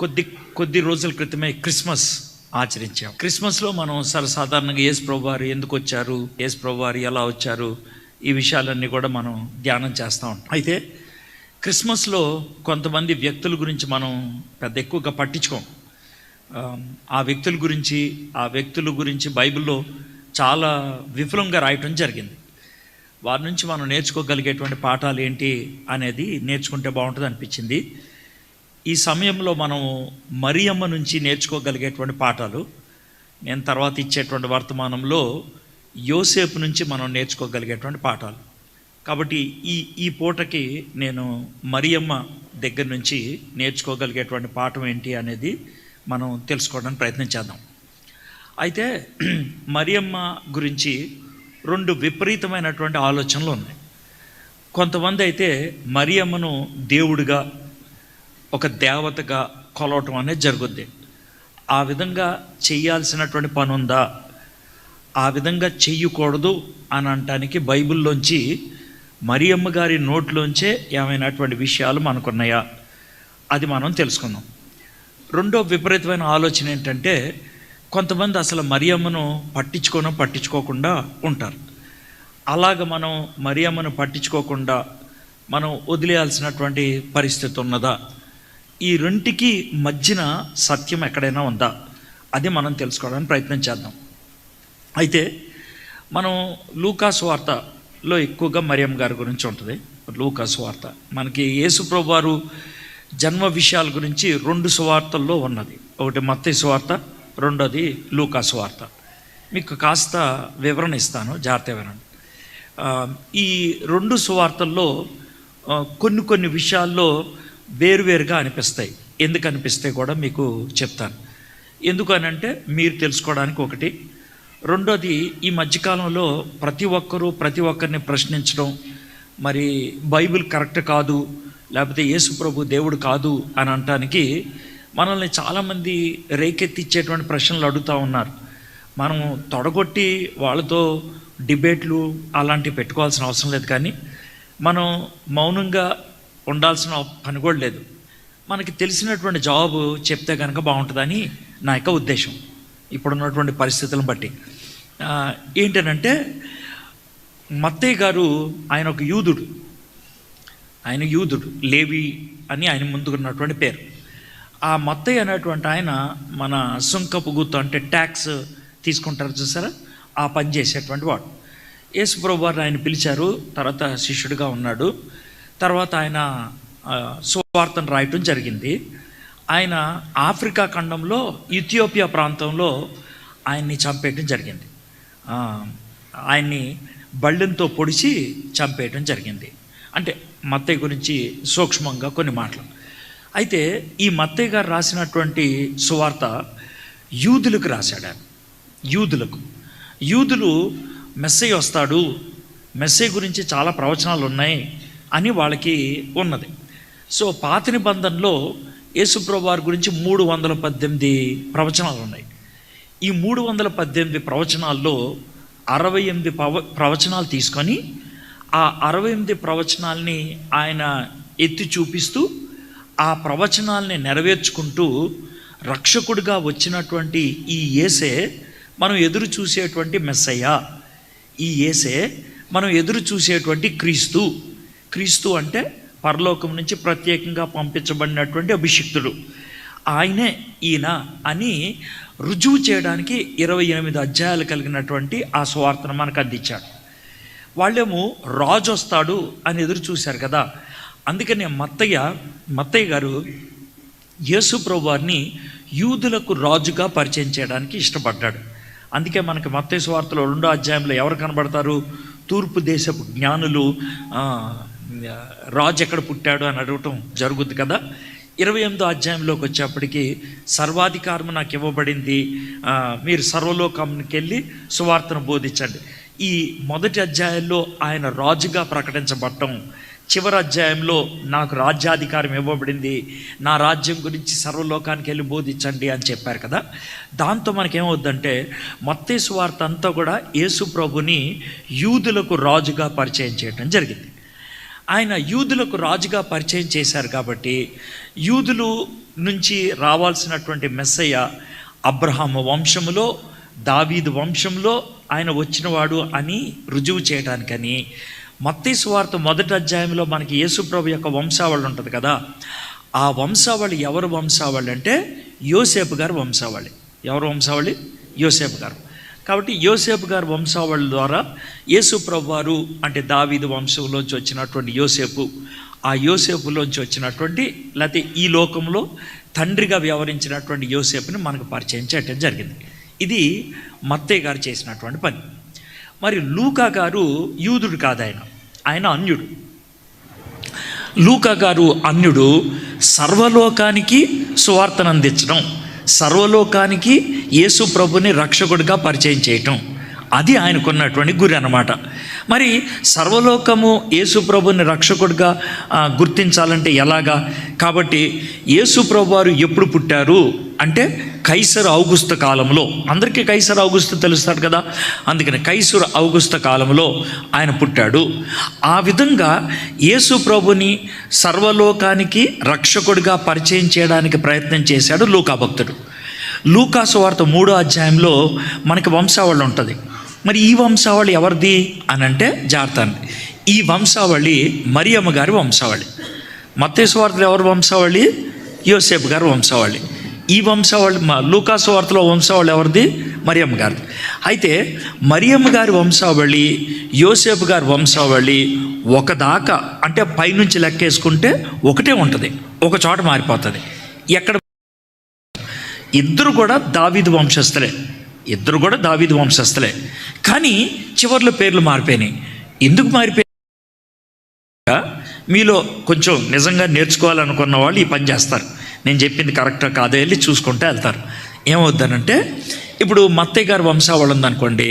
కొద్ది కొద్ది రోజుల క్రితమే క్రిస్మస్ ఆచరించాం. క్రిస్మస్లో మనం సర్వసాధారణంగా యేసు ప్రభువారు ఎందుకు వచ్చారు, యేసు ప్రభువారు ఎలా వచ్చారు, ఈ విషయాలన్నీ కూడా మనం ధ్యానం చేస్తూ ఉంటాం. అయితే క్రిస్మస్లో కొంతమంది వ్యక్తుల గురించి మనం పెద్ద ఎక్కువగా పట్టించుకోం. ఆ వ్యక్తుల గురించి బైబిల్లో చాలా విపులంగా రాయటం జరిగింది. వారి నుంచి మనం నేర్చుకోగలిగేటువంటి పాఠాలు ఏంటి అనేది నేర్చుకుంటే బాగుంటుంది అనిపించింది. ఈ సమయంలో మనం మరియమ్మ నుంచి నేర్చుకోగలిగేటువంటి పాఠాలు, నేను తర్వాత ఇచ్చేటువంటి వర్తమానంలో యోసేపు నుంచి మనం నేర్చుకోగలిగేటువంటి పాఠాలు. కాబట్టి ఈ పూటకి నేను మరియమ్మ దగ్గర నుంచి నేర్చుకోగలిగేటువంటి పాఠం ఏంటి అనేది మనం తెలుసుకోవడానికి ప్రయత్నం చేద్దాం. అయితే మరియమ్మ గురించి రెండు విపరీతమైనటువంటి ఆలోచనలు ఉన్నాయి. కొంతమంది అయితే మరియమ్మను దేవుడిగా, ఒక దేవతగా కొలవటం అనేది జరుగుద్ది. ఆ విధంగా చేయాల్సినటువంటి పని ఉందా, ఆ విధంగా చెయ్యకూడదు అని అనటానికి బైబిల్లోంచి మరియమ్మ గారి నోట్లోంచే ఏమైనటువంటి విషయాలు మనకున్నాయా, అది మనం తెలుసుకుందాం. రెండో విపరీతమైన ఆలోచన ఏంటంటే, కొంతమంది అసలు మరియమ్మను పట్టించుకోకుండా ఉంటారు. అలాగ మనం మరియమ్మను పట్టించుకోకుండా మనం వదిలేయాల్సినటువంటి పరిస్థితి ఉన్నదా, ఈ రెంటికి మధ్యన సత్యం ఎక్కడైనా ఉందా, అది మనం తెలుసుకోవడానికి ప్రయత్నం చేద్దాం. అయితే మనం లూకా సువార్తలో ఎక్కువగా మరియమ్మ గారి గురించి ఉంటుంది. లూకా సువార్త మనకి యేసు ప్రభువారు జన్మ విషయాల గురించి రెండు సువార్తల్లో ఉన్నది. ఒకటి మత్తయి సువార్త, రెండోది లూకా సువార్త. మీకు కాస్త వివరణ ఇస్తాను, జాగ్రత్త వినండి. ఈ రెండు సువార్తల్లో కొన్ని విషయాల్లో వేరువేరుగా అనిపిస్తాయి. ఎందుకు అనిపిస్తాయి కూడా మీకు చెప్తాను. ఎందుకు అని అంటే మీరు తెలుసుకోవడానికి ఒకటి. రెండోది, ఈ మధ్యకాలంలో ప్రతి ఒక్కరిని ప్రశ్నించడం, మరి బైబిల్ కరెక్ట్ కాదు, లేకపోతే యేసు ప్రభు దేవుడు కాదు అని అనటానికి మనల్ని చాలామంది రేకెత్తిచ్చేటువంటి ప్రశ్నలు అడుగుతూ ఉన్నారు. మనం తొడగొట్టి వాళ్ళతో డిబేట్లు అలాంటివి పెట్టుకోవాల్సిన అవసరం లేదు, కానీ మనం మౌనంగా ఉండాల్సిన పని కూడా లేదు. మనకి తెలిసినటువంటి జవాబు చెప్తే కనుక బాగుంటుందని నా యొక్క ఉద్దేశం ఇప్పుడున్నటువంటి పరిస్థితులను బట్టి. ఏంటనంటే, మత్తయి గారు ఆయన ఒక యూదుడు, లేవి అని ఆయన ముందుకున్నటువంటి పేరు. ఆ మత్తయి అనేటువంటి ఆయన మన సుంకపు గుర్తు అంటే ట్యాక్స్ తీసుకుంటారు చూసారా, ఆ పని చేసేటువంటి వాడు. యేసు ప్రభువు వారు ఆయన పిలిచారు, తర్వాత శిష్యుడిగా ఉన్నాడు. తర్వాత ఆయన సువార్తను రాయటం జరిగింది. ఆయన ఆఫ్రికా ఖండంలో ఇథియోపియా ప్రాంతంలో ఆయన్ని చంపేయటం జరిగింది. ఆయన్ని బళ్ళెంతో పొడిచి చంపేయటం జరిగింది. అంటే మత్తయి గురించి సూక్ష్మంగా కొన్ని మాటలు. అయితే ఈ మత్తయి గారు రాసినటువంటి సువార్త యూదులకు రాశాడు. ఆయన యూదులు మెస్సయ్య వస్తాడు, మెస్సయ్య గురించి చాలా ప్రవచనాలు ఉన్నాయి అని వాళ్ళకి ఉన్నది. సో పాత నిబంధనలో యేసుప్రభు వారి గురించి 318 ప్రవచనాలు ఉన్నాయి. ఈ 318 ప్రవచనాల్లో 68 ప్రవచనాలు తీసుకొని ఆ 68 ప్రవచనాల్ని ఆయన ఎత్తి చూపిస్తూ ఆ ప్రవచనాల్ని నెరవేర్చుకుంటూ రక్షకుడిగా వచ్చినటువంటి ఈ యేసే మనం ఎదురు చూసేటువంటి మెస్సయ్య, ఈ యేసే మనం ఎదురు చూసేటువంటి క్రీస్తు అంటే పరలోకం నుంచి ప్రత్యేకంగా పంపించబడినటువంటి అభిషిక్తుడు, ఈయన అని రుజువు చేయడానికి 28 అధ్యాయాలు కలిగినటువంటి ఆ సువార్తను మనకు అందించాడు. వాళ్ళేమో రాజు వస్తాడు అని ఎదురు చూశారు కదా. అందుకనే మత్తయ్య గారు యేసు ప్రభు వారిని యూదులకు రాజుగా పరిచయం చేయడానికి ఇష్టపడ్డాడు. అందుకే మనకి మత్తయి సువార్తలో 2వ అధ్యాయంలో ఎవరు కనబడతారు? తూర్పు దేశపు జ్ఞానులు రాజు ఎక్కడ పుట్టాడు అని అడగటం జరుగుద్ది కదా. 28వ అధ్యాయంలోకి వచ్చేప్పటికి సర్వాధికారము నాకు ఇవ్వబడింది, మీరు సర్వలోకానికి వెళ్ళి సువార్తను బోధించండి. ఈ మొదటి అధ్యాయంలో ఆయన రాజుగా ప్రకటించబడటం, చివరి అధ్యాయంలో నాకు రాజ్యాధికారం ఇవ్వబడింది, నా రాజ్యం గురించి సర్వలోకానికి వెళ్ళి బోధించండి అని చెప్పారు కదా. దాంతో మనకేమవుద్దంటే మత్తయి సువార్త అంతా కూడా యేసు ప్రభుని యూదులకు రాజుగా పరిచయం చేయడం జరిగింది. ఆయన యూదులకు రాజుగా పరిచయం చేశారు కాబట్టి యూదులు నుంచి రావాల్సినటువంటి మెస్సయ్య అబ్రహాము వంశములో, దావీదు వంశంలో ఆయన వచ్చినవాడు అని రుజువు చేయడానికని మత్తయి సువార్త 1వ అధ్యాయంలో మనకి యేసుప్రభు యొక్క వంశావళి ఉంటుంది కదా, ఆ వంశావళి ఎవరు వంశావళి అంటే యోసేపు గారు వంశావళి. ఎవరు వంశావళి? యోసేపు గారు. కాబట్టి యోసేపు గారు వంశావళి ద్వారా యేసుప్రభు వారు అంటే దావీదు వంశంలోంచి వచ్చినటువంటి యోసేపు, ఆ యోసేపులోంచి వచ్చినటువంటి లేకపోతే ఈ లోకంలో తండ్రిగా వ్యవహరించినటువంటి యోసేపుని మనకు పరిచయం చేయటం జరిగింది. ఇది మత్తయి గారు చేసినటువంటి పని. మరి లూకా గారు యూదుడు కాదు, ఆయన అన్యుడు. లూకా గారు అన్యుడు. సర్వలోకానికి సువార్తను అందించడం, సర్వలోకానికి యేసు ప్రభుని రక్షకుడిగా పరిచయం చేయటం, అది ఆయనకున్నటువంటి గురి అన్నమాట. మరి సర్వలోకము యేసు ప్రభుని రక్షకుడిగా గుర్తించాలంటే ఎలాగా? కాబట్టి యేసు ప్రభు వారు ఎప్పుడు పుట్టారు అంటే కైసరు ఔగుస్తు కాలంలో. అందరికీ కైసరు ఔగుస్తు తెలుస్తాడు కదా, అందుకని కైసరు ఔగుస్తు కాలంలో ఆయన పుట్టాడు. ఆ విధంగా యేసు ప్రభుని సర్వలోకానికి రక్షకుడిగా పరిచయం చేయడానికి ప్రయత్నం చేశాడు లూకా భక్తుడు. లూకా సువార్త 3వ అధ్యాయంలో మనకి వంశావళి ఉంటుంది. మరి ఈ వంశావళి ఎవరిది అని అంటే జాగ్రత్త, ఈ వంశావళి మరియమ్మ గారి వంశావళి. మత్తయి సువార్తలో ఎవరి వంశావళి? యోసేపు గారి వంశావళి. ఈ వంశావళి లూకా సువార్తలో వంశావళి ఎవరిది? మరియమ్మ గారి. అయితే మరియమ్మ గారి వంశావళి, యోసేపు గారి వంశావళి ఒకదాకా అంటే పైనుంచి లెక్కేసుకుంటే ఒకటే ఉంటుంది, ఒక చోట మారిపోతుంది. ఎక్కడ? ఇద్దరు కూడా దావీదు వంశస్థులే, కానీ చివర్లో పేర్లు మారిపోయినాయి. ఎందుకు మారిపోయాయి? మీలో కొంచెం నిజంగా నేర్చుకోవాలనుకున్న వాళ్ళు ఈ పని చేస్తారు. నేను చెప్పింది కరెక్టా కాదో వెళ్ళి చూసుకుంటే వెళ్తారు. ఏమవుద్దనంటే, ఇప్పుడు మత్తయి గారి వంశావళి ఉందనుకోండి,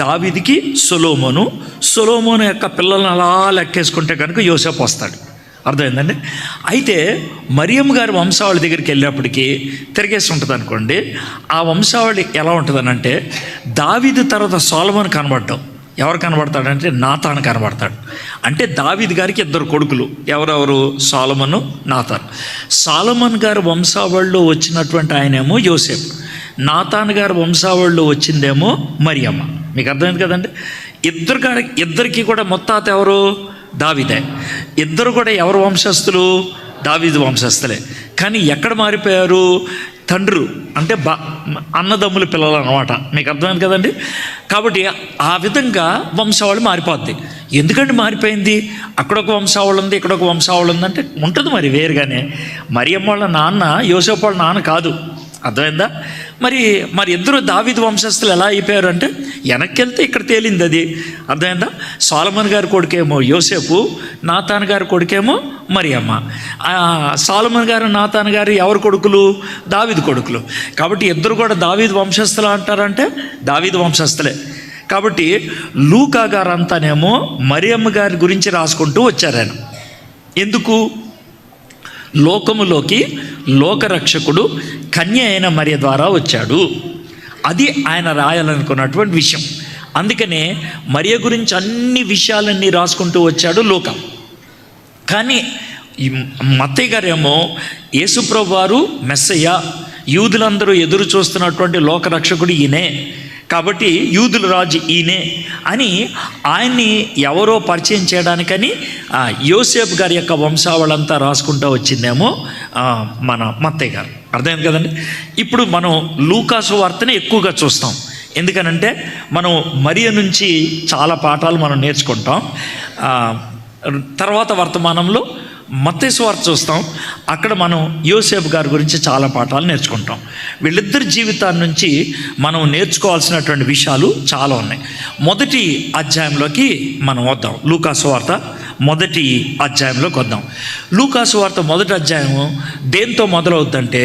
దావీదుకి సొలొమోను యొక్క పిల్లలను అలా లెక్కేసుకుంటే కనుక యోసేపు వస్తాడు. అర్థమైందండి? అయితే మరియమ్మ గారి వంశావళి దగ్గరికి వెళ్ళేప్పటికీ తిరిగేసి ఉంటుంది అనుకోండి. ఆ వంశావళి ఎలా ఉంటుందనంటే, దావీదు తర్వాత సొలొమోను కనబడ్డాం. ఎవరు కనబడతాడంటే నాతాను కనబడతాడు. అంటే దావీదు గారికి 2 కొడుకులు. ఎవరెవరు? సొలొమోను, నాతాను. సొలొమోన్ గారి వంశావళిలో వచ్చినటువంటి ఆయనేమో యోసేపు, నాతాను గారి వంశావళిలో వచ్చిందేమో మరియమ్మ. మీకు అర్థమైంది కదండి? ఇద్దరికి కూడా మొత్తాత ఎవరు? దావీదే. ఇద్దరు కూడా ఎవరు వంశస్థులు? దావీదు వంశస్థులే. కానీ ఎక్కడ మారిపోయారు? తండ్రులు అంటే అన్నదమ్ముల పిల్లలు అన్నమాట. మీకు అర్థమైంది కదండి? కాబట్టి ఆ విధంగా వంశావళి మారిపోద్ది. ఎందుకంటే మారిపోయింది, అక్కడొక వంశావళి ఉంది, ఇక్కడొక వంశావళి ఉంది అంటే ఉంటుంది మరి వేరుగానే. మరియమ్మ వాళ్ళ నాన్న యోసేపు వాళ్ళ నాన్న కాదు. అర్థమైందా? మరి ఇద్దరు దావీదు వంశస్థులు ఎలా అయిపోయారు అంటే, వెనక్కి వెళ్తే ఇక్కడ తేలింది అది. అర్థమైందా? సొలొమోన్ గారి కొడుకేమో యోసేపు, నాతాన్ గారి కొడుకేమో మరియమ్మ. సొలొమోన్ గారు, నాతాన్ గారు ఎవరు కొడుకులు? దావీదు కొడుకులు. కాబట్టి ఇద్దరు కూడా దావీదు వంశస్థులు అంటారంటే దావీదు వంశస్థులే. కాబట్టి లూకా గారు అంతానేమో మరియమ్మ గారి గురించి రాసుకుంటూ వచ్చారు ఆయన. ఎందుకు? లోకములోకి లోకరక్షకుడు కన్య అయిన మరియ ద్వారా వచ్చాడు, అది ఆయన రాయాలనుకున్నటువంటి విషయం. అందుకనే మరియ గురించి అన్ని విషయాలన్నీ రాసుకుంటూ వచ్చాడు లూకా. కానీ ఈ మత్తయి గారేమో యేసుప్రభు వారు మెస్సయ్య, యూదులందరూ ఎదురు చూస్తున్నటువంటి లోకరక్షకుడు ఈయనే, కాబట్టి యూదుల రాజు ఈయనే అని ఆయన్ని ఎవరో పరిచయం చేయడానికని యోసేపు గారి యొక్క వంశావళంతా రాసుకుంటూ వచ్చిందేమో మన మత్తయి గారు. అర్థమైంది కదండి? ఇప్పుడు మనం లూకా సువార్తని ఎక్కువగా చూస్తాం. ఎందుకనంటే మనం మరియ నుంచి చాలా పాఠాలు మనం నేర్చుకుంటాం. తర్వాత వర్తమానంలో మత్తయి సువార్త చూస్తాం, అక్కడ మనం యోసేపు గారి గురించి చాలా పాఠాలు నేర్చుకుంటాం. వీళ్ళిద్దరి జీవితాన్ని నుంచి మనం నేర్చుకోవాల్సినటువంటి విషయాలు చాలా ఉన్నాయి. మొదటి అధ్యాయంలోకి మనం వద్దాం. లూకా సువార్త 1వ అధ్యాయంలోకి వద్దాం. లూకా సువార్త 1వ అధ్యాయము దేంతో మొదలవుద్దంటే,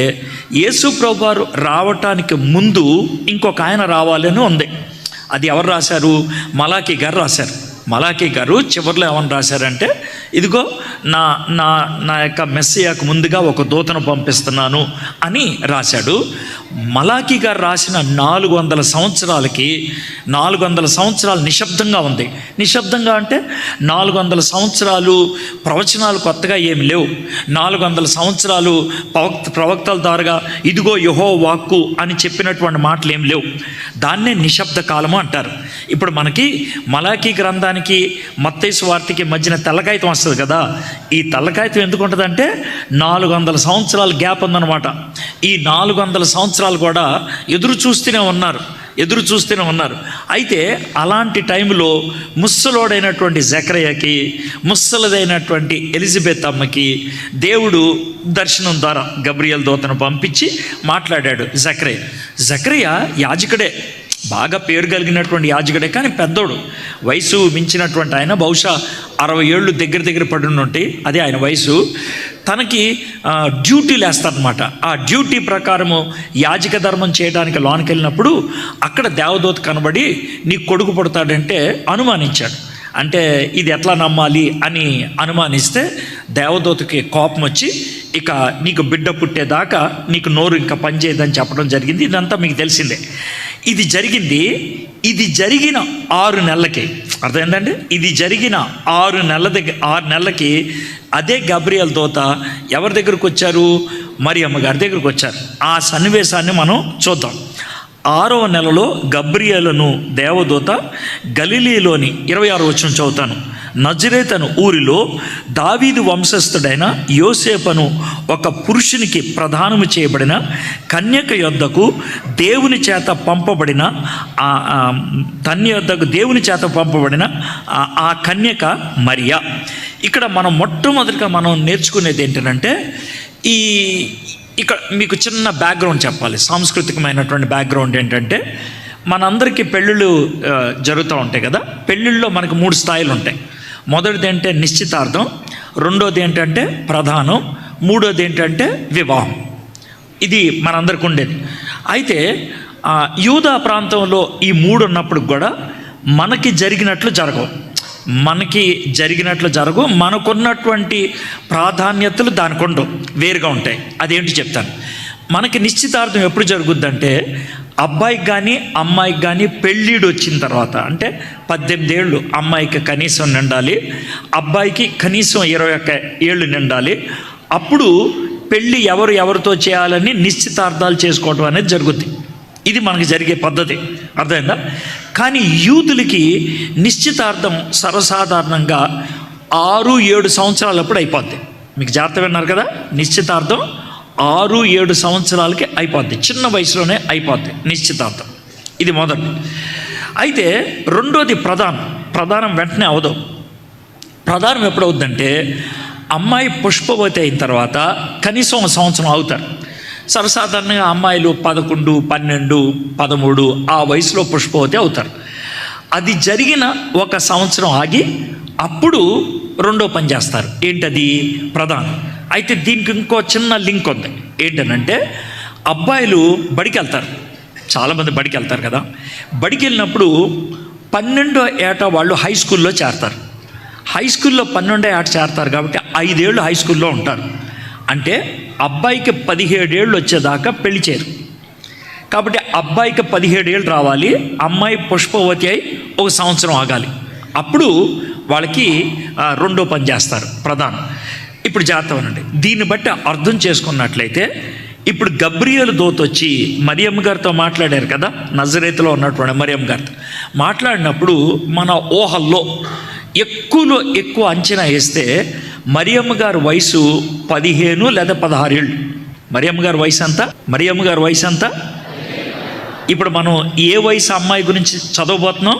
యేసు ప్రభువారు రావటానికి ముందు ఇంకొక ఆయన రావాలని ఉంది. అది ఎవరు రాశారు? మలాకి గారు రాశారు. మలాకీ గారు చివరిలో ఏమని రాశారంటే, ఇదిగో నా నా నా యొక్క మెస్సియాకు ముందుగా ఒక దూతను పంపిస్తున్నాను అని రాశాడు. మలాకీ గారు రాసిన 400 సంవత్సరాలకి 400 సంవత్సరాలు నిశ్శబ్దంగా ఉంది. నిశ్శబ్దంగా అంటే 400 సంవత్సరాలు ప్రవచనాలు కొత్తగా ఏమి లేవు. 400 సంవత్సరాలు ప్రవక్తల ద్వారాగా ఇదిగో యెహోవా వాక్కు అని చెప్పినటువంటి మాటలు ఏమి లేవు. దాన్నే నిశ్శబ్ద కాలము అంటారు. ఇప్పుడు మనకి మలాకీ గ్రంథానికి మత్తయి సువార్తకి మధ్యన తెల్లకాయితం వస్తుంది కదా. ఈ తెల్లకాయితం ఎందుకు ఉంటుందంటే 400 సంవత్సరాల గ్యాప్ ఉందన్నమాట. ఈ 400 సంవత్సరాలు కూడా ఎదురు చూస్తూనే ఉన్నారు. అయితే అలాంటి టైంలో ముసలోడైనటువంటి జకరియకి, ముసలదైనటువంటి ఎలిజబెత్ అమ్మకి దేవుడు దర్శనం ద్వారా గబ్రియల్ దూతను పంపించి మాట్లాడాడు. జకరియా యాజకుడే, బాగా పేరు కలిగినటువంటి యాజకుడే, కానీ పెద్దోడు, వయసు మించినటువంటి ఆయన. బహుశా 60 ఏళ్ళు దగ్గర పడుంటే అదే ఆయన వయసు. తనకి డ్యూటీలు వేస్తారనమాట. ఆ డ్యూటీ ప్రకారము యాజక ధర్మం చేయడానికి లోనికి వెళ్ళినప్పుడు అక్కడ దేవదూత కనబడి నీకు కొడుకు పుడతాడంటే అనుమానించాడు. అంటే ఇది ఎట్లా నమ్మాలి అని అనుమానిస్తే దేవదూతకి కోపం వచ్చి, ఇక నీకు బిడ్డ పుట్టేదాకా నీకు నోరు ఇంకా పనిచేయదని చెప్పడం జరిగింది. ఇదంతా మీకు తెలిసిందే. ఇది జరిగిన 6 నెలలకి, అర్థమైందండి, ఇది జరిగిన 6 నెలలకి అదే గబ్రియల్ దూత ఎవరి దగ్గరకు వచ్చారు? మరియమ్మ గారి దగ్గరకు వచ్చారు. ఆ సన్నివేశాన్ని మనం చూద్దాం. 6వ నెలలో గబ్రియేలును దేవదూత గలిలీలోని 26వ వచనం చదువుతాను. నజరేతను ఊరిలో దావీదు వంశస్థుడైన యోసేపును ఒక పురుషునికి ప్రదానము చేయబడిన కన్యక యొద్దకు దేవుని చేత పంపబడిన ఆ కన్యక మరియా. ఇక్కడ మనం మొట్టమొదటిగా మనం నేర్చుకునేది ఏంటంటే, ఇక్కడ మీకు చిన్న బ్యాక్గ్రౌండ్ చెప్పాలి. సాంస్కృతికమైనటువంటి బ్యాక్గ్రౌండ్ ఏంటంటే, మనందరికీ పెళ్ళిళ్ళు జరుగుతూ ఉంటాయి కదా. పెళ్ళిళ్ళలో మనకు 3 స్థాయిలు ఉంటాయి. మొదటిది ఏంటంటే నిశ్చితార్థం, రెండోది ఏంటంటే ప్రధానం, మూడోది ఏంటంటే వివాహం. ఇది మనందరికి ఉండేది. అయితే యూదా ప్రాంతంలో ఈ 3 ఉన్నప్పుడు కూడా మనకి జరిగినట్లు జరగవు. మనకున్నటువంటి ప్రాధాన్యతలు దానికి ఉండవు, వేరుగా ఉంటాయి. అదేంటి చెప్తాను. మనకి నిశ్చితార్థం ఎప్పుడు జరుగుద్దంటే, అబ్బాయికి కానీ అమ్మాయికి కానీ పెళ్ళిడు వచ్చిన తర్వాత, అంటే 18 ఏళ్ళు అమ్మాయికి కనీసం నిండాలి, అబ్బాయికి కనీసం 21 ఏళ్ళు నిండాలి. అప్పుడు పెళ్ళి ఎవరితో చేయాలని నిశ్చితార్థాలు చేసుకోవడం అనేది జరుగుద్ది. ఇది మనకి జరిగే పద్ధతి, అర్థమైందా? కానీ యూదులకి నిశ్చితార్థం సర్వసాధారణంగా 6-7 సంవత్సరాలప్పుడు అయిపోద్ది. మీకు జాగ్రత్త విన్నారు కదా, నిశ్చితార్థం 6-7 సంవత్సరాలకి అయిపోద్ది. చిన్న వయసులోనే అయిపోద్ది నిశ్చితార్థం. ఇది మొదటి. అయితే రెండోది ప్రధానం వెంటనే అవదు. ప్రధానం ఎప్పుడు అవుద్దంటే, అమ్మాయి పుష్పవతి అయిన తర్వాత కనీసం 1 సంవత్సరం అవుతారు. సర్వసాధారణంగా అమ్మాయిలు 11, 12, 13 ఆ వయసులో పుష్పవతి అవుతారు. అది జరిగిన 1 సంవత్సరం ఆగి అప్పుడు రెండో పని చేస్తారు. ఏంటది? ప్రధానం. అయితే దీనికి ఇంకో చిన్న లింక్ ఉంది. ఏంటనంటే, అబ్బాయిలు బడికి వెళ్తారు, చాలామంది బడికి వెళ్తారు కదా. బడికి వెళ్ళినప్పుడు 12వ ఏట వాళ్ళు హై స్కూల్లో చేరతారు. హై స్కూల్లో 12వ ఏట చేరతారు కాబట్టి 5 ఏళ్ళు హై స్కూల్లో ఉంటారు. అంటే అబ్బాయికి 17 ఏళ్ళు వచ్చేదాకా పెళ్లి చేయరు. కాబట్టి అబ్బాయికి 17 ఏళ్ళు రావాలి, అమ్మాయి పుష్పవతి అయి 1 సంవత్సరం ఆగాలి. అప్పుడు వాళ్ళకి రెండో పని చేస్తారు, ప్రధానం. ఇప్పుడు జాగ్రత్తనండి. దీన్ని బట్టి అర్థం చేసుకున్నట్లయితే, ఇప్పుడు గబ్రియేలు దూత వచ్చి మరియమ్మ గారితో మాట్లాడారు కదా, నజరేతులో ఉన్నటువంటి మరియమ్మ గారితో మాట్లాడినప్పుడు మన ఊహల్లో ఎక్కువ అంచనా వేస్తే మరియమ్మ గారి వయసు 15 లేదా 16 ఏళ్ళు. మరియమ్మ గారి వయసు ఎంత? ఇప్పుడు మనం ఏ వయసు అమ్మాయి గురించి చదవబోతున్నాం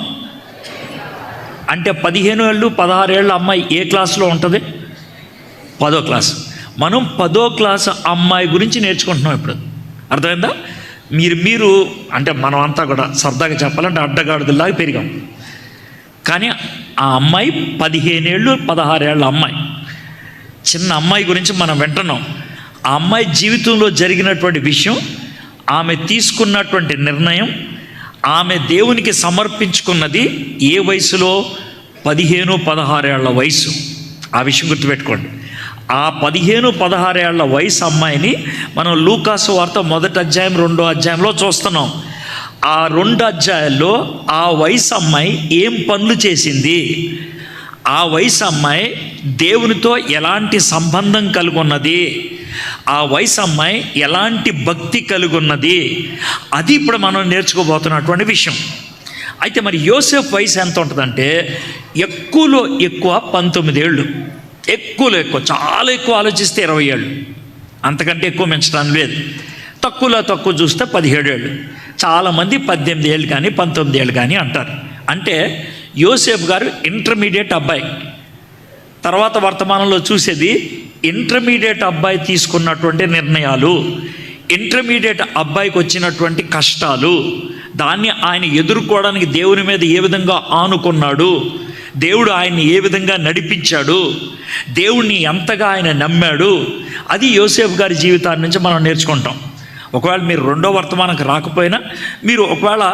అంటే, 15 ఏళ్ళు 16 ఏళ్ళ అమ్మాయి ఏ క్లాసులో ఉంటుంది? 10వ క్లాస్. మనం 10వ క్లాస్ అమ్మాయి గురించి నేర్చుకుంటున్నాం ఇప్పుడు. అర్థమైందా? మీరు అంటే మనం అంతా కూడా సరదాగా చెప్పాలంటే అడ్డగాడుదలాగా పెరిగాం. కానీ ఆ అమ్మాయి 15 ఏళ్ళు 16 ఏళ్ళ అమ్మాయి, చిన్న అమ్మాయి గురించి మనం వింటున్నాం. ఆ అమ్మాయి జీవితంలో జరిగినటువంటి విషయం, ఆమె తీసుకున్నటువంటి నిర్ణయం, ఆమె దేవునికి సమర్పించుకున్నది ఏ వయసులో? 15-16 ఏళ్ల వయసు. ఆ విషయం గుర్తుపెట్టుకోండి. ఆ 15-16 ఏళ్ల వయసు అమ్మాయిని మనం లూకాసు వార్త 1వ అధ్యాయం 2వ అధ్యాయంలో చూస్తున్నాం. ఆ 2 అధ్యాయాల్లో ఆ వయసు అమ్మాయి ఏం పనులు చేసింది, ఆ వయసు అమ్మాయి దేవునితో ఎలాంటి సంబంధం కలిగి ఉన్నది, ఆ వయసు అమ్మాయి ఎలాంటి భక్తి కలిగి ఉన్నది, అది ఇప్పుడు మనం నేర్చుకోబోతున్నటువంటి విషయం. అయితే మరి యోసేపు వయసు ఎంత ఉంటుందంటే ఎక్కువలో ఎక్కువ 19 ఏళ్ళు, ఎక్కువలో ఎక్కువ, చాలా ఎక్కువ ఆలోచిస్తే 20 ఏళ్ళు, అంతకంటే ఎక్కువ పెంచడానికి లేదు. తక్కువలో తక్కువ చూస్తే 17 ఏళ్ళు. చాలామంది 18 ఏళ్ళు కానీ 19 ఏళ్ళు కానీ అంటారు. అంటే యోసేపు గారు ఇంటర్మీడియట్ అబ్బాయి. తర్వాత వర్తమానంలో చూసేది ఇంటర్మీడియట్ అబ్బాయి తీసుకున్నటువంటి నిర్ణయాలు, ఇంటర్మీడియట్ అబ్బాయికి వచ్చినటువంటి కష్టాలు, దాన్ని ఆయన ఎదుర్కోవడానికి దేవుని మీద ఏ విధంగా ఆనుకున్నాడు, దేవుడు ఆయన్ని ఏ విధంగా నడిపించాడు, దేవుణ్ణి ఎంతగా ఆయన నమ్మాడు, అది యోసేపు గారి జీవితాన్ని నుంచి మనం నేర్చుకుంటాం. ఒకవేళ మీరు 2వ వర్తమానంకి రాకపోయినా మీరు ఒకవేళ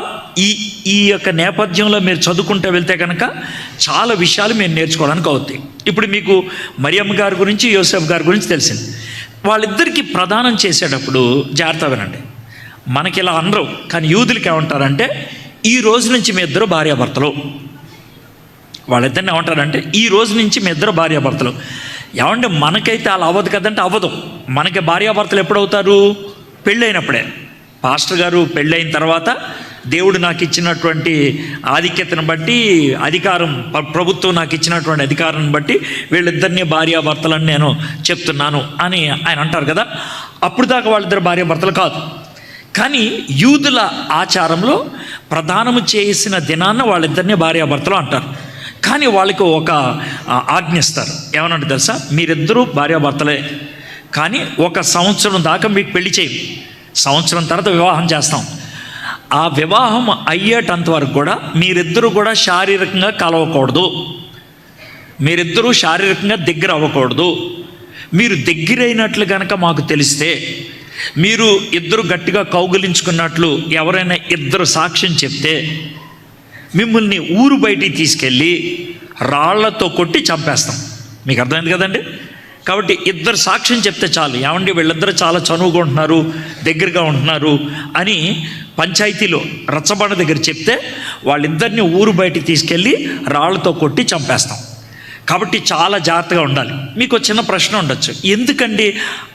ఈ యొక్క నేపథ్యంలో మీరు చదువుకుంటూ వెళ్తే కనుక చాలా విషయాలు మీరు నేర్చుకోవడానికి అవుతాయి. ఇప్పుడు మీకు మరియమ్మ గారి గురించి, యోసేపు గారి గురించి తెలిసింది. వాళ్ళిద్దరికీ ప్రదానం చేసేటప్పుడు జాగ్రత్త వినండి. మనకి ఇలా అనరు, కానీ యూదులకి ఏమంటారంటే ఈ రోజు నుంచి మీ ఇద్దరు భార్యాభర్తలు. వాళ్ళిద్దరిని ఏమంటారంటే ఈ రోజు నుంచి మీ ఇద్దరు భార్యాభర్తలు. ఏమంటే మనకైతే అలా అవ్వదు కదంటే అవ్వదు. మనకి భార్యాభర్తలు ఎప్పుడవుతారు? పెళ్ళైనప్పుడే. పాస్టర్ గారు పెళ్ళైన తర్వాత దేవుడు నాకు ఇచ్చినటువంటి ఆధిక్యతను బట్టి, అధికారం, ప్రభుత్వం నాకు ఇచ్చినటువంటి అధికారాన్ని బట్టి వీళ్ళిద్దరినీ భార్యాభర్తలని నేను చెప్తున్నాను అని ఆయన అంటారు కదా. అప్పుడు దాకా వాళ్ళిద్దరు భార్యాభర్తలు కాదు. కానీ యూదుల ఆచారంలో ప్రదానము చేసిన దినాన్న వాళ్ళిద్దరినీ భార్యాభర్తలు అంటారు. కానీ వాళ్ళకి ఒక ఆజ్ఞిస్తారు. ఏమనంటే తెలుసా, మీరిద్దరూ భార్యాభర్తలే, కానీ 1 సంవత్సరం దాకా మీకు పెళ్లి చేయం, సంవత్సరం తర్వాత వివాహం చేస్తాం. ఆ వివాహం అయ్యేటంత వరకు కూడా మీరిద్దరూ కూడా శారీరకంగా కలవకూడదు, మీరిద్దరూ శారీరకంగా దగ్గర అవ్వకూడదు. మీరు దగ్గరైనట్లు కనుక మాకు తెలిస్తే, మీరు ఇద్దరు గట్టిగా కౌగిలించుకున్నట్లు ఎవరైనా ఇద్దరు సాక్ష్యం చెప్తే మిమ్మల్ని ఊరు బయటికి తీసుకెళ్ళి రాళ్లతో కొట్టి చంపేస్తాం. మీకు అర్థమైంది కదండి. కాబట్టి ఇద్దరు సాక్ష్యం చెప్తే చాలు, ఏమండి వీళ్ళిద్దరూ చాలా చనువుగా ఉంటున్నారు, దగ్గరగా ఉంటున్నారు అని పంచాయతీలో రచ్చబండ దగ్గర చెప్తే వాళ్ళిద్దరిని ఊరు బయటికి తీసుకెళ్ళి రాళ్లతో కొట్టి చంపేస్తాం. కాబట్టి చాలా జాగ్రత్తగా ఉండాలి. మీకు చిన్న ప్రశ్న ఉండొచ్చు, ఎందుకండి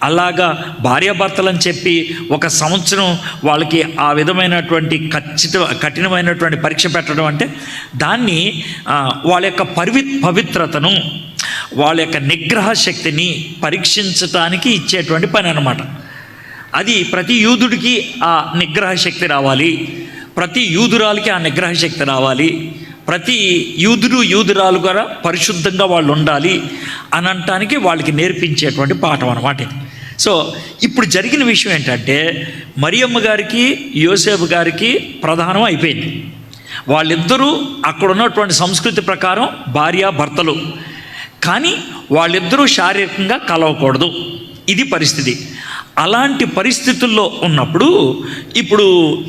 అలాగా భార్యాభర్తలని చెప్పి 1 సంవత్సరం వాళ్ళకి ఆ విధమైనటువంటి కఠినమైనటువంటి పరీక్ష పెట్టడం అంటే దాన్ని వాళ్ళ యొక్క పవిత్రతను, వాళ్ళ యొక్క నిగ్రహ శక్తిని పరీక్షించటానికి ఇచ్చేటువంటి పని అన్నమాట. అది ప్రతి యూదుడికి ఆ నిగ్రహ శక్తి రావాలి, ప్రతి యూదురాలకి ఆ నిగ్రహ శక్తి రావాలి, ప్రతి యూదురాలు కూడా పరిశుద్ధంగా వాళ్ళు ఉండాలి అని అనటానికి వాళ్ళకి నేర్పించేటువంటి పాఠం అన్నమాట ఇది. సో ఇప్పుడు జరిగిన విషయం ఏంటంటే మరియమ్మ గారికి యోసేపు గారికి ప్రధానం అయిపోయింది. వాళ్ళిద్దరూ అక్కడ ఉన్నటువంటి సంస్కృతి ప్రకారం భార్యాభర్తలు, కానీ వాళ్ళిద్దరూ శారీరకంగా కలవకూడదు. ఇది పరిస్థితి. అలాంటి పరిస్థితుల్లో ఉన్నప్పుడు ఇప్పుడు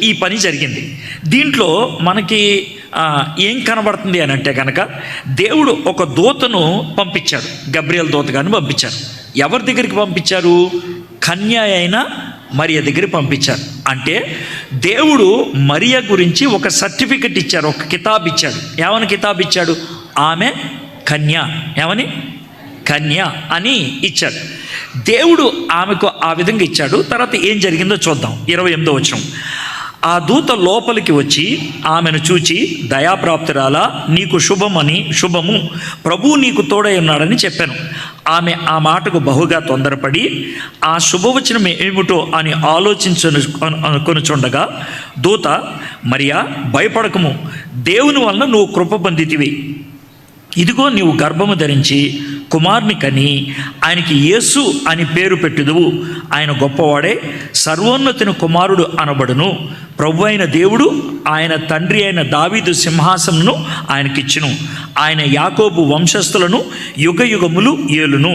ఈ పని జరిగింది. దీంట్లో మనకి ఏం కనబడుతుంది అని అంటే కనుక దేవుడు ఒక దూతను పంపించాడు, గబ్రియల్ దూత గారిని పంపించారు. ఎవరి దగ్గరికి పంపించారు? కన్య అయిన మరియ దగ్గరికి పంపించారు. అంటే దేవుడు మరియ గురించి ఒక సర్టిఫికెట్ ఇచ్చారు, ఒక కితాబ్ ఇచ్చాడు. ఏమని కితాబ్ ఇచ్చాడు? ఆమె కన్య. ఏమని? కన్య అని ఇచ్చాడు. దేవుడు ఆమెకు ఆ విధంగా ఇచ్చాడు. తర్వాత ఏం జరిగిందో చూద్దాం. 28వ వచనం. ఆ దూత లోపలికి వచ్చి ఆమెను చూచి, దయాప్రాప్తురాలా, నీకు శుభము, ప్రభువు నీకు తోడై ఉన్నాడని చెప్పాను. ఆమె ఆ మాటకు బహుగా తొందరపడి ఆ శుభవచనం ఏమిటో అని ఆలోచించుకొనుచుండగా దూత, మరియా భయపడకము, దేవుని వలన నువ్వు కృప పొందితివి. ఇదిగో నీవు గర్భము ధరించి కుమారుని కని ఆయనకి యేసు అని పేరు పెట్టుదువు. ఆయన గొప్పవాడే, సర్వోన్నతిని కుమారుడు అనబడును. ప్రభు అయిన దేవుడు ఆయన తండ్రి అయిన దావీదు సింహాసనమును ఆయనకిచ్చును. ఆయన యాకోబు వంశస్థులను యుగయుగములు ఏలును.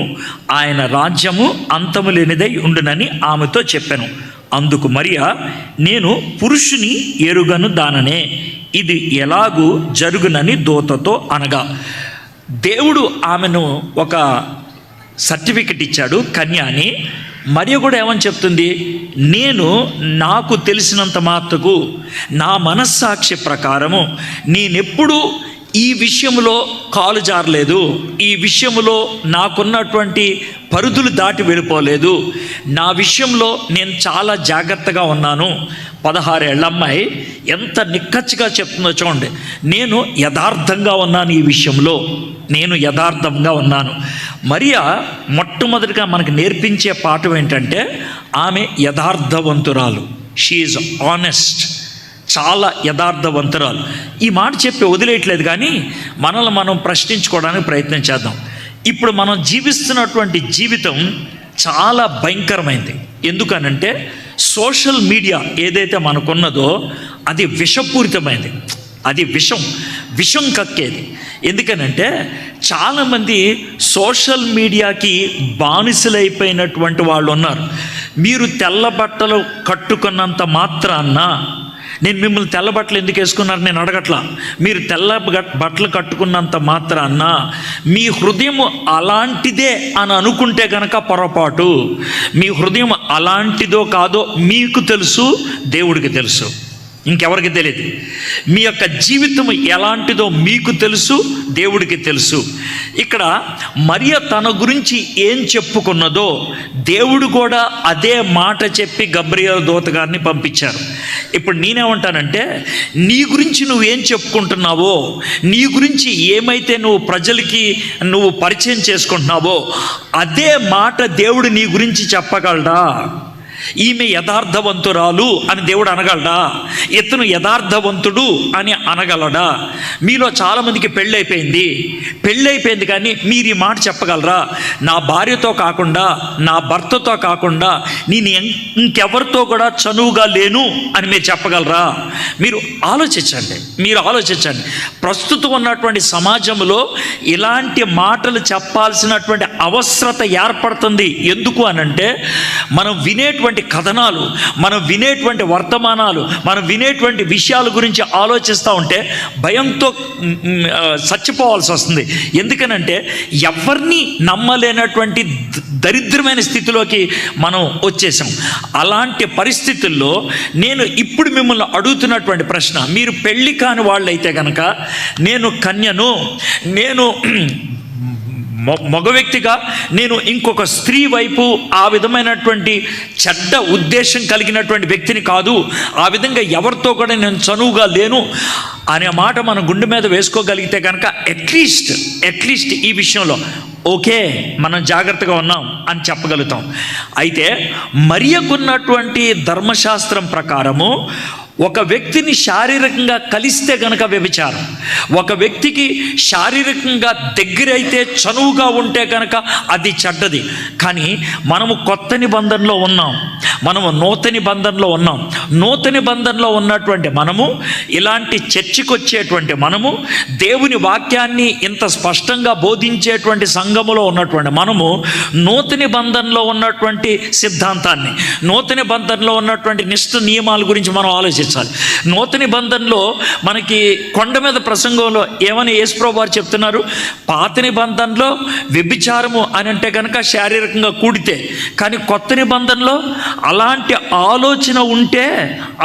ఆయన రాజ్యము అంతము లేనిదై ఉండునని ఆమెతో చెప్పాను. అందుకు మరియా, నేను పురుషుని ఎరుగను దాననే, ఇది ఎలాగూ జరుగునని దూతతో అనగా, దేవుడు ఆమెను ఒక సర్టిఫికెట్ ఇచ్చాడు కన్య అని. మరియ కూడా ఏమని చెప్తుంది, నేను నాకు తెలిసినంత మాత్రకు నా మనస్సాక్షి ప్రకారము నేనెప్పుడు ఈ విషయంలో కాలు జారలేదు, ఈ విషయంలో నాకున్నటువంటి పరిధులు దాటి వెళ్ళిపోలేదు, నా విషయంలో నేను చాలా జాగ్రత్తగా ఉన్నాను. 16 ఏళ్ల అమ్మాయి ఎంత నిక్కచ్చిగా చెప్తుందో చూడండి. నేను యథార్థంగా ఉన్నాను, ఈ విషయంలో నేను యథార్థంగా ఉన్నాను. మరియా మొట్టమొదటిగా మనకు నేర్పించే పాఠం ఏంటంటే ఆమె యథార్థవంతురాలు. షీ ఈజ్ ఆనెస్ట్, చాలా యథార్థవంతురాలు. ఈ మాట చెప్పి వదిలేయట్లేదు, కానీ మనల్ని మనం ప్రశ్నించుకోవడానికి ప్రయత్నం చేద్దాం. ఇప్పుడు మనం జీవిస్తున్నటువంటి జీవితం చాలా భయంకరమైంది. ఎందుకనంటే సోషల్ మీడియా ఏదైతే మనకున్నదో అది విషపూరితమైనది, అది విషం కక్కేది. ఎందుకనంటే చాలామంది సోషల్ మీడియాకి బానిసలైపోయినటువంటి వాళ్ళు ఉన్నారు. మీరు తెల్ల బట్టలు కట్టుకున్నంత మాత్రాన, నేను మిమ్మల్ని తెల్ల బట్టలు ఎందుకు వేసుకున్నారు నేను అడగట్లా, మీరు తెల్ల బట్టలు కట్టుకున్నంత మాత్రాన మీ హృదయం అలాంటిదే అని అనుకుంటే కనుక పొరపాటు. మీ హృదయం అలాంటిదో కాదో మీకు తెలుసు, దేవుడికి తెలుసు, ఇంకెవరికి తెలియదు. మీ యొక్క జీవితం ఎలాంటిదో మీకు తెలుసు, దేవుడికి తెలుసు. ఇక్కడ మరియ తన గురించి ఏం చెప్పుకున్నదో దేవుడు కూడా అదే మాట చెప్పి గబ్రియలు దూత గారిని పంపించారు. ఇప్పుడు నేనేమంటానంటే, నీ గురించి నువ్వేం చెప్పుకుంటున్నావో, నీ గురించి ఏమైతే నువ్వు ప్రజలకి నువ్వు పరిచయం చేసుకుంటున్నావో అదే మాట దేవుడు నీ గురించి చెప్పగలడా? ఈమె యథార్థవంతురాలు అని దేవుడు అనగలడా? ఇతను యథార్థవంతుడు అని అనగలడా? మీలో చాలామందికి పెళ్ళైపోయింది కానీ మీరు ఈ మాట చెప్పగలరా? నా భార్యతో కాకుండా, నా భర్తతో కాకుండా నేను ఇంకెవరితో కూడా చనువుగా లేను అని మీరు చెప్పగలరా? మీరు ఆలోచించండి. ప్రస్తుతం ఉన్నటువంటి సమాజంలో ఇలాంటి మాటలు చెప్పాల్సినటువంటి అవసరత ఏర్పడుతుంది. ఎందుకు అనంటే మనం వినేటువంటి కథనాలు, మనం వినేటువంటి వర్తమానాలు, మనం వినేటువంటి విషయాల గురించి ఆలోచిస్తూ ఉంటే భయంతో చచ్చిపోవాల్సి వస్తుంది. ఎందుకనంటే ఎవరిని నమ్మలేనటువంటి దరిద్రమైన స్థితిలోకి మనం వచ్చేసాం. అలాంటి పరిస్థితుల్లో నేను ఇప్పుడు మిమ్మల్ని అడుగుతున్నటువంటి ప్రశ్న, మీరు పెళ్ళి కాని వాళ్ళైతే కనుక, నేను కన్యను, నేను మగ వ్యక్తిగా నేను ఇంకొక స్త్రీ వైపు ఆ విధమైనటువంటి చెడ్డ ఉద్దేశం కలిగినటువంటి వ్యక్తిని కాదు, ఆ విధంగా ఎవరితో కూడా నేను చనువుగా లేను అనే మాట మనం గుండె మీద వేసుకోగలిగితే కనుక అట్లీస్ట్ ఈ విషయంలో ఓకే, మనం జాగ్రత్తగా ఉన్నాం అని చెప్పగలుగుతాం. అయితే మరియకున్నటువంటి ధర్మశాస్త్రం ప్రకారము ఒక వ్యక్తిని శారీరకంగా కలిస్తే కనుక వ్యభిచారం, ఒక వ్యక్తికి శారీరకంగా దగ్గరైతే చనువుగా ఉంటే కనుక అది చెడ్డది. కానీ మనము కొత్త నిబంధనలో ఉన్నాం, మనము నూతన నిబంధనలో ఉన్నటువంటి మనము, ఇలాంటి చర్చికి వచ్చేటువంటి మనము, దేవుని వాక్యాన్ని ఇంత స్పష్టంగా బోధించేటువంటి సంఘములో ఉన్నటువంటి మనము, నూతన నిబంధనలో ఉన్నటువంటి సిద్ధాంతాన్ని, నూతన నిబంధనలో ఉన్నటువంటి నిష్ఠ నియమాల గురించి మనం ఆలోచించాలి. నూతన నిబంధనలో మనకి కొండ మీద ప్రసంగంలో ఏమని యేసుప్రభువు వారు చెప్తున్నారు, పాత నిబంధనలో వ్యభిచారము అని అంటే కనుక శారీరకంగా కూడితే, కానీ కొత్త నిబంధనలో అలాంటి ఆలోచన ఉంటే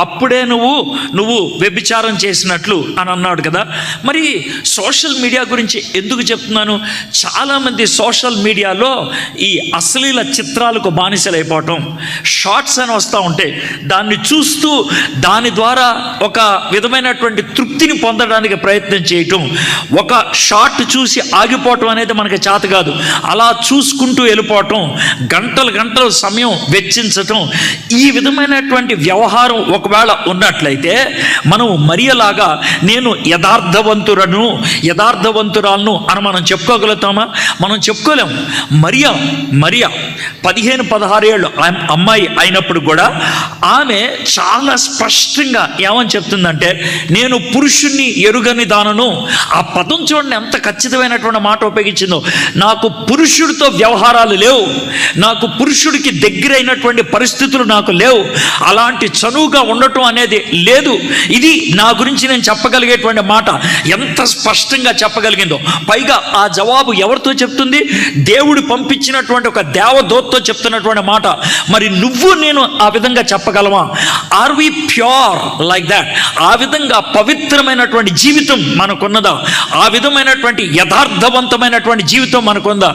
అప్పుడే నువ్వు వ్యభిచారం చేసినట్లు అని అన్నాడు కదా. మరి సోషల్ మీడియా గురించి ఎందుకు చెప్తున్నాను? చాలామంది సోషల్ మీడియాలో ఈ అశ్లీల చిత్రాలకు బానిసలైపోవటం, షార్ట్స్ అని వస్తూ ఉంటే దాన్ని చూస్తూ దాని ద్వారా ఒక విధమైనటువంటి తృప్తిని పొందడానికి ప్రయత్నం చేయటం, ఒక షార్ట్ చూసి ఆగిపోవటం అనేది మనకి చేత కాదు. అలా చూసుకుంటూ వెళ్ళిపోవటం, గంటలు సమయం వెచ్చించటం, ఈ విధమైనటువంటి వ్యవహారం ఒకవేళ ఉన్నట్లయితే మనం మరియలాగా నేను యథార్థవంతురాలను అని మనం చెప్పుకోగలుగుతామా? మనం చెప్పుకోలేము. మరియా 15-16 ఏళ్ళు అమ్మాయి అయినప్పుడు కూడా ఆమె చాలా స్పష్టంగా స్పష్టంగా ఏమని చెప్తుందంటే, నేను పురుషుణ్ణి ఎరుగని దానను. ఆ పదం చూడండి ఎంత ఖచ్చితమైనటువంటి మాట ఉపయోగించిందో. నాకు పురుషుడితో వ్యవహారాలు లేవు, నాకు పురుషుడికి దగ్గరైనటువంటి పరిస్థితులు నాకు లేవు, అలాంటి చనువుగా ఉండటం అనేది లేదు. ఇది నా గురించి నేను చెప్పగలిగేటువంటి మాట. ఎంత స్పష్టంగా చెప్పగలిగిందో. పైగా ఆ జవాబు ఎవరితో చెప్తుంది? దేవుడు పంపించినటువంటి ఒక దేవదూతతో చెప్తున్నటువంటి మాట. మరి నువ్వు నేను ఆ విధంగా చెప్పగలమా? Are we pure like that? ఆ విధంగా పవిత్రమైనటువంటి జీవితం మనకున్నదా? ఆ విధమైనటువంటి యథార్థవంతమైనటువంటి జీవితం మనకుందా?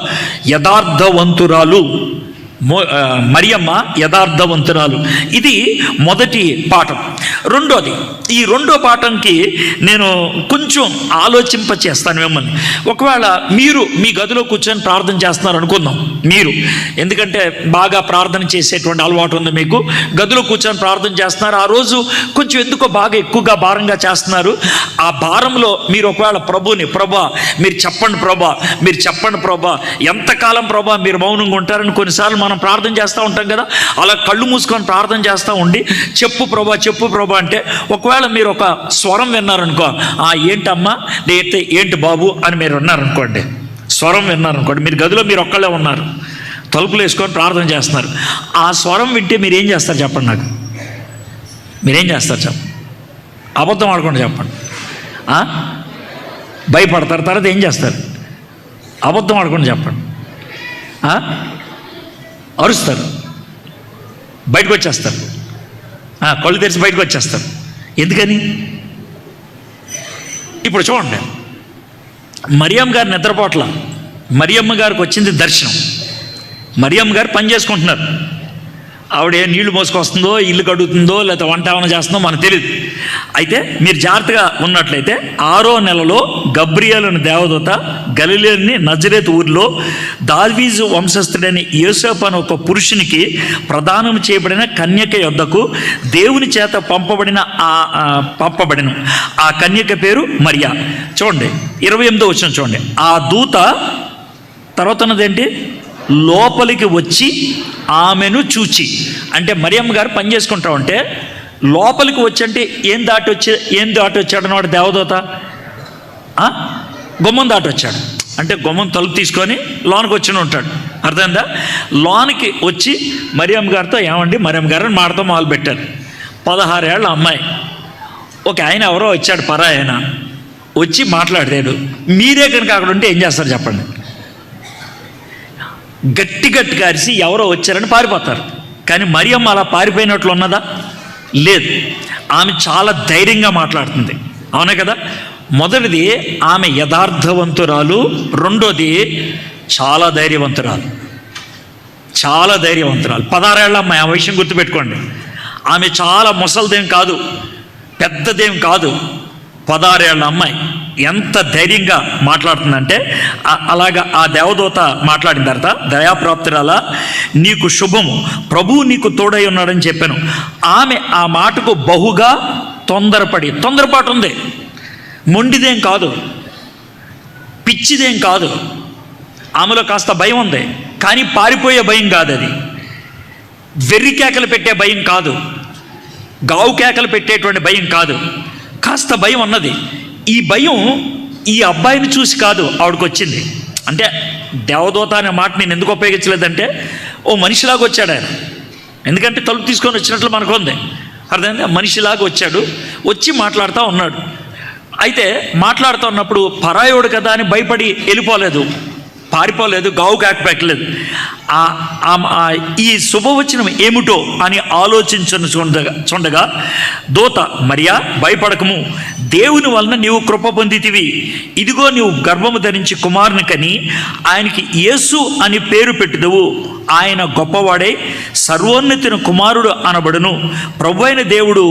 యథార్థవంతురాలు మరియమ్మ యథార్థవంతురాలు. ఇది మొదటి పాఠం. రెండోది, ఈ రెండో పాఠంకి నేను కొంచెం ఆలోచింపచేస్తాను మిమ్మల్ని. ఒకవేళ మీరు మీ గదిలో కూర్చొని ప్రార్థన చేస్తున్నారు అనుకుందాం. మీరు ఎందుకంటే బాగా ప్రార్థన చేసేటువంటి అలవాటు ఉంది మీకు. గదిలో కూర్చొని ప్రార్థన చేస్తున్నారు. ఆ రోజు కొంచెం ఎందుకో బాగా ఎక్కువగా భారంగా చేస్తున్నారు. ఆ భారంలో మీరు ఒకవేళ ప్రభుని, ప్రభా మీరు చెప్పండి ప్రభా, మీరు చెప్పండి ప్రభా, ఎంతకాలం ప్రభా మీరు మౌనంగా ఉంటారని కొన్నిసార్లు మనం ప్రార్థన చేస్తూ ఉంటాం కదా. అలా కళ్ళు మూసుకొని ప్రార్థన చేస్తూ ఉండి చెప్పు ప్రభా, చెప్పు ప్రభా అంటే ఒకవేళ మీరు ఒక స్వరం విన్నారనుకో, ఏంటమ్మా, లేకపోతే ఏంటి బాబు అని మీరు విన్నారనుకోండి, స్వరం విన్నారనుకోండి, మీరు గదిలో మీరు ఒక్కళ్ళే ఉన్నారు, తలుపులు వేసుకొని ప్రార్థన చేస్తున్నారు. ఆ స్వరం వింటే మీరు ఏం చేస్తారు చెప్పండి నాకు? మీరేం చేస్తారు చెప్పండి? అబద్ధం ఆడకుండా చెప్పండి. భయపడతారు. తర్వాత ఏం చేస్తారు? అబద్ధం ఆడకుండా చెప్పండి. అరుస్తారు, బయటకు వచ్చేస్తారు, కళ్ళు తెరిచి బయటకు వచ్చేస్తారు. ఎందుకని? ఇప్పుడు చూడండి, మరియమ్మ గారు నిద్రపోట్ల, మరియమ్మ గారికి వచ్చింది దర్శనం. మరియమ్మ గారు పని చేసుకుంటున్నారు. ఆవిడ నీళ్లు మోసుకొస్తుందో, ఇల్లు కడుగుతుందో, లేకపోతే వంట ఏమైనా చేస్తుందో మనకు తెలియదు. అయితే మీరు జాగ్రత్తగా ఉన్నట్లయితే 6వ నెలలో గబ్రియేలు అనే దేవదూత గలిలయలోని నజరేతు ఊరిలో దావీదు వంశస్థుడైన యోసేపు అనే ఒక పురుషునికి ప్రదానం చేయబడిన కన్యక యొద్దకు దేవుని చేత పంపబడిన ఆ కన్యక పేరు మరియా. చూడండి 28వ వచనం చూడండి. ఆ దూత తర్వాత ఉన్నదేంటి? లోపలికి వచ్చి ఆమెను చూచి. అంటే మరియమ్మ గారు పని చేసుకుంటా ఉంటే లోపలికి వచ్చి, అంటే ఏం దాటి వచ్చాడు అన్నవాడు దేవదూత? గుమ్మం దాటి వచ్చాడు. అంటే గుమ్మం తలుపు తీసుకొని లోనికి వచ్చి ఉంటాడు. అర్థమైందా? లోనికి వచ్చి మరియమ్మ గారితో, ఏమండి మరియమ్మ గారు మాటతో మొదలు పెట్టారు. 16 ఏళ్ళ అమ్మాయి. ఒక ఆయన ఎవరో వచ్చాడు, పరాయన వచ్చి మాట్లాడాడు. మీరే కనుక అక్కడ ఉంటే ఏం చేస్తారు చెప్పండి? గట్టి గట్టిగా అరిసి ఎవరో వచ్చారని పారిపోతారు. కానీ మరియమ్మ అలా పారిపోయినట్లు ఉన్నదా? లేదు. ఆమె చాలా ధైర్యంగా మాట్లాడుతుంది. అవునా కదా? మొదటిది ఆమె యథార్థవంతురాలు, రెండోది చాలా ధైర్యవంతురాలు. 16 ఏళ్ళ అమ్మాయి. ఆ విషయం గుర్తుపెట్టుకోండి. ఆమె చాలా ముసలిదేం కాదు, పెద్దదేం కాదు. 16 ఏళ్ళ అమ్మాయి ఎంత ధైర్యంగా మాట్లాడుతుందంటే, అలాగా ఆ దేవదూత మాట్లాడిన తర్వాత, దయాప్రాప్తురాలా నీకు శుభము, ప్రభువు నీకు తోడై ఉన్నాడని చెప్పాను. ఆమె ఆ మాటకు బహుగా తొందరపాటు ఉంది. మొండిదేం కాదు, పిచ్చిదేం కాదు. ఆమెలో కాస్త భయం ఉంది, కానీ పారిపోయే భయం కాదు. అది వెర్రి కేకలు పెట్టే భయం కాదు, గావు కేకలు పెట్టేటువంటి భయం కాదు. కాస్త భయం ఉన్నది. ఈ భయం ఈ అబ్బాయిని చూసి కాదు ఆవిడకి వచ్చింది. అంటే దేవదూత అనే మాట నేను ఎందుకు ఉపయోగించలేదంటే, ఓ మనిషిలాగా వచ్చాడు ఆయన. ఎందుకంటే తలుపు తీసుకొని వచ్చినట్లు మనకు ఉంది. అర్థమైంది? మనిషిలాగా వచ్చాడు, వచ్చి మాట్లాడుతూ ఉన్నాడు. అయితే మాట్లాడుతూ ఉన్నప్పుడు పరాయోడు కదా అని భయపడి వెళ్ళిపోలేదు, పారిపోలేదు, గావు కాకపోలేదు. ఈ శుభవచనం ఏమిటో అని చూడగా దూత, మరియా భయపడకము, దేవుని వలన నీవు కృప పొందితివి. ఇదిగో నీవు గర్భము ధరించి కుమారుని కని ఆయనకి యేసు అని పేరు పెట్టుదువు. ఆయన గొప్పవాడై సర్వోన్నతిన కుమారుడు అనబడును. ప్రభు అయిన దేవుడు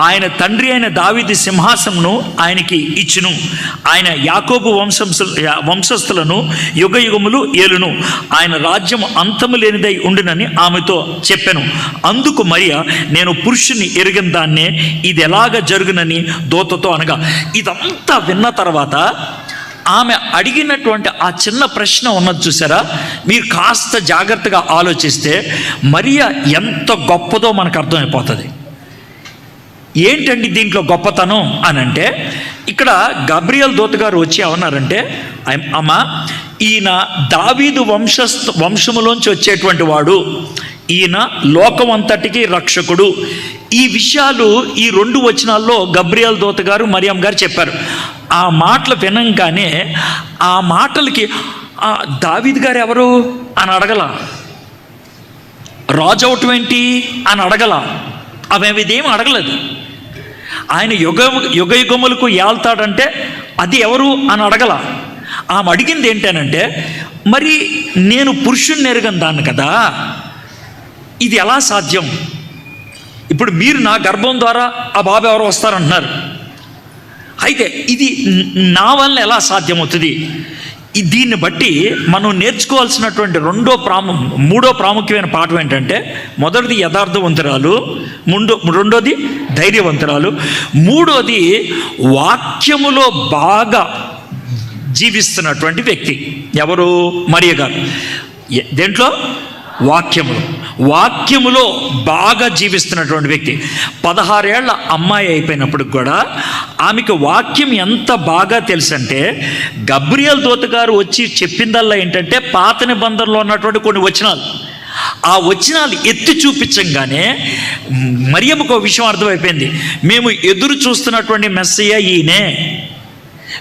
ఆయన తండ్రి అయిన దావీదు సింహాసనమును ఆయనకి ఇచ్చును. ఆయన యాకోబు వంశస్థులను యుగ యుగములు ఏలును. ఆయన రాజ్యం అంతము లేనిదై ఉండునని ఆమెతో చెప్పెను. అందుకు మరియా, నేను పురుషుని ఎరిగిన దాన్నే, ఇది ఎలాగ జరుగునని దూతతో అనగా. ఇదంతా విన్న తర్వాత ఆమె అడిగినటువంటి ఆ చిన్న ప్రశ్న ఉన్నది చూసారా? మీరు కాస్త జాగ్రత్తగా ఆలోచిస్తే మరియా ఎంత గొప్పదో మనకు అర్థమైపోతుంది. ఏంటండి దీంట్లో గొప్పతనం అని అంటే, ఇక్కడ గబ్రియల్ దూత గారు వచ్చి ఏమన్నారంటే, అమ్మ, ఈయన దావీదు వంశములోంచి వచ్చేటువంటి వాడు, ఈయన లోకం అంతటికి రక్షకుడు. ఈ విషయాలు ఈ 2 వచనాల్లో గబ్రియల్ దూత గారు మరియమ్మ గారు చెప్పారు. ఆ మాటలు వినంగానే ఆ మాటలకి దావీదు గారు ఎవరు అని అడగల, రాజు అవటం ఏంటి అని అడగల, అవేమిదేం అడగలేదు. ఆయన యుగములకు ఏళ్తాడంటే అది ఎవరు అని అడగల. ఆమె అడిగింది ఏంటనంటే, మరి నేను పురుషుణ్ణి ఎరగను దాన్ని కదా, ఇది ఎలా సాధ్యం? ఇప్పుడు మీరు నా గర్భం ద్వారా ఆ బాబు ఎవరు వస్తారంటున్నారు, అయితే ఇది నా వల్ల ఎలా సాధ్యమవుతుంది? దీన్ని బట్టి మనం నేర్చుకోవాల్సినటువంటి మూడో ప్రాముఖ్యమైన పాఠం ఏంటంటే, మొదటిది యథార్థవంతురాలు, రెండోది ధైర్యవంతురాలు, మూడోది వాక్యములో బాగా జీవిస్తున్నటువంటి వ్యక్తి. ఎవరు? మరియ గారు. దేంట్లో? వాక్యములో బాగా జీవిస్తున్నటువంటి వ్యక్తి. 16 ఏళ్ల అమ్మాయి అయిపోయినప్పుడు కూడా ఆమెకు వాక్యం ఎంత బాగా తెలుసంటే, గబ్రియల్ దూత గారు వచ్చి చెప్పిందల్లా ఏంటంటే పాత నిబంధనలో ఉన్నటువంటి కొన్ని వచనాలు. ఆ వచనాలు ఎత్తి చూపించంగానే మరియమ్మకు ఒక విషయం అర్థమైపోయింది. మేము ఎదురు చూస్తున్నటువంటి మెస్సయ్య ఈయనే,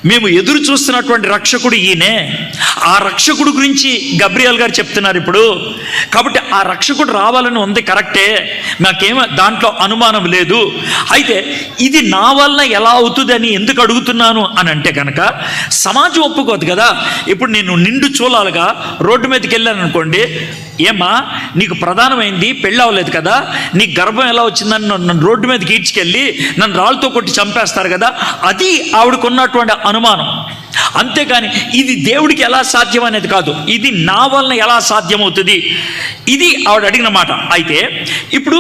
మేము ఎదురు చూస్తున్నటువంటి రక్షకుడు ఈయనే. ఆ రక్షకుడు గురించి గబ్రియల్ గారు చెప్తున్నారు ఇప్పుడు. కాబట్టి ఆ రక్షకుడు రావాలని ఉంది, కరెక్టే, నాకేమో దాంట్లో అనుమానం లేదు. అయితే ఇది నా వల్ల ఎలా అవుతుంది అని ఎందుకు అడుగుతున్నాను అని అంటే కనుక, సమాజం ఒప్పుకోదు కదా. ఇప్పుడు నేను నిండు చూలాలుగా రోడ్డు మీదకి వెళ్ళాను అనుకోండి, ఏమా నీకు ప్రధానమైంది పెళ్ళి అవ్వలేదు కదా, నీకు గర్భం ఎలా వచ్చిందని నన్ను రోడ్డు మీదకి ఈడ్చుకెళ్ళి నన్ను రాళ్ళతో కొట్టి చంపేస్తారు కదా, అది ఆవిడకున్నటువంటి అనుమానం. అంతేకాని ఇది దేవుడికి ఎలా సాధ్యం అనేది కాదు, ఇది నా వలన ఎలా సాధ్యమవుతుంది, ఇది ఆవిడ అడిగిన మాట. అయితే ఇప్పుడు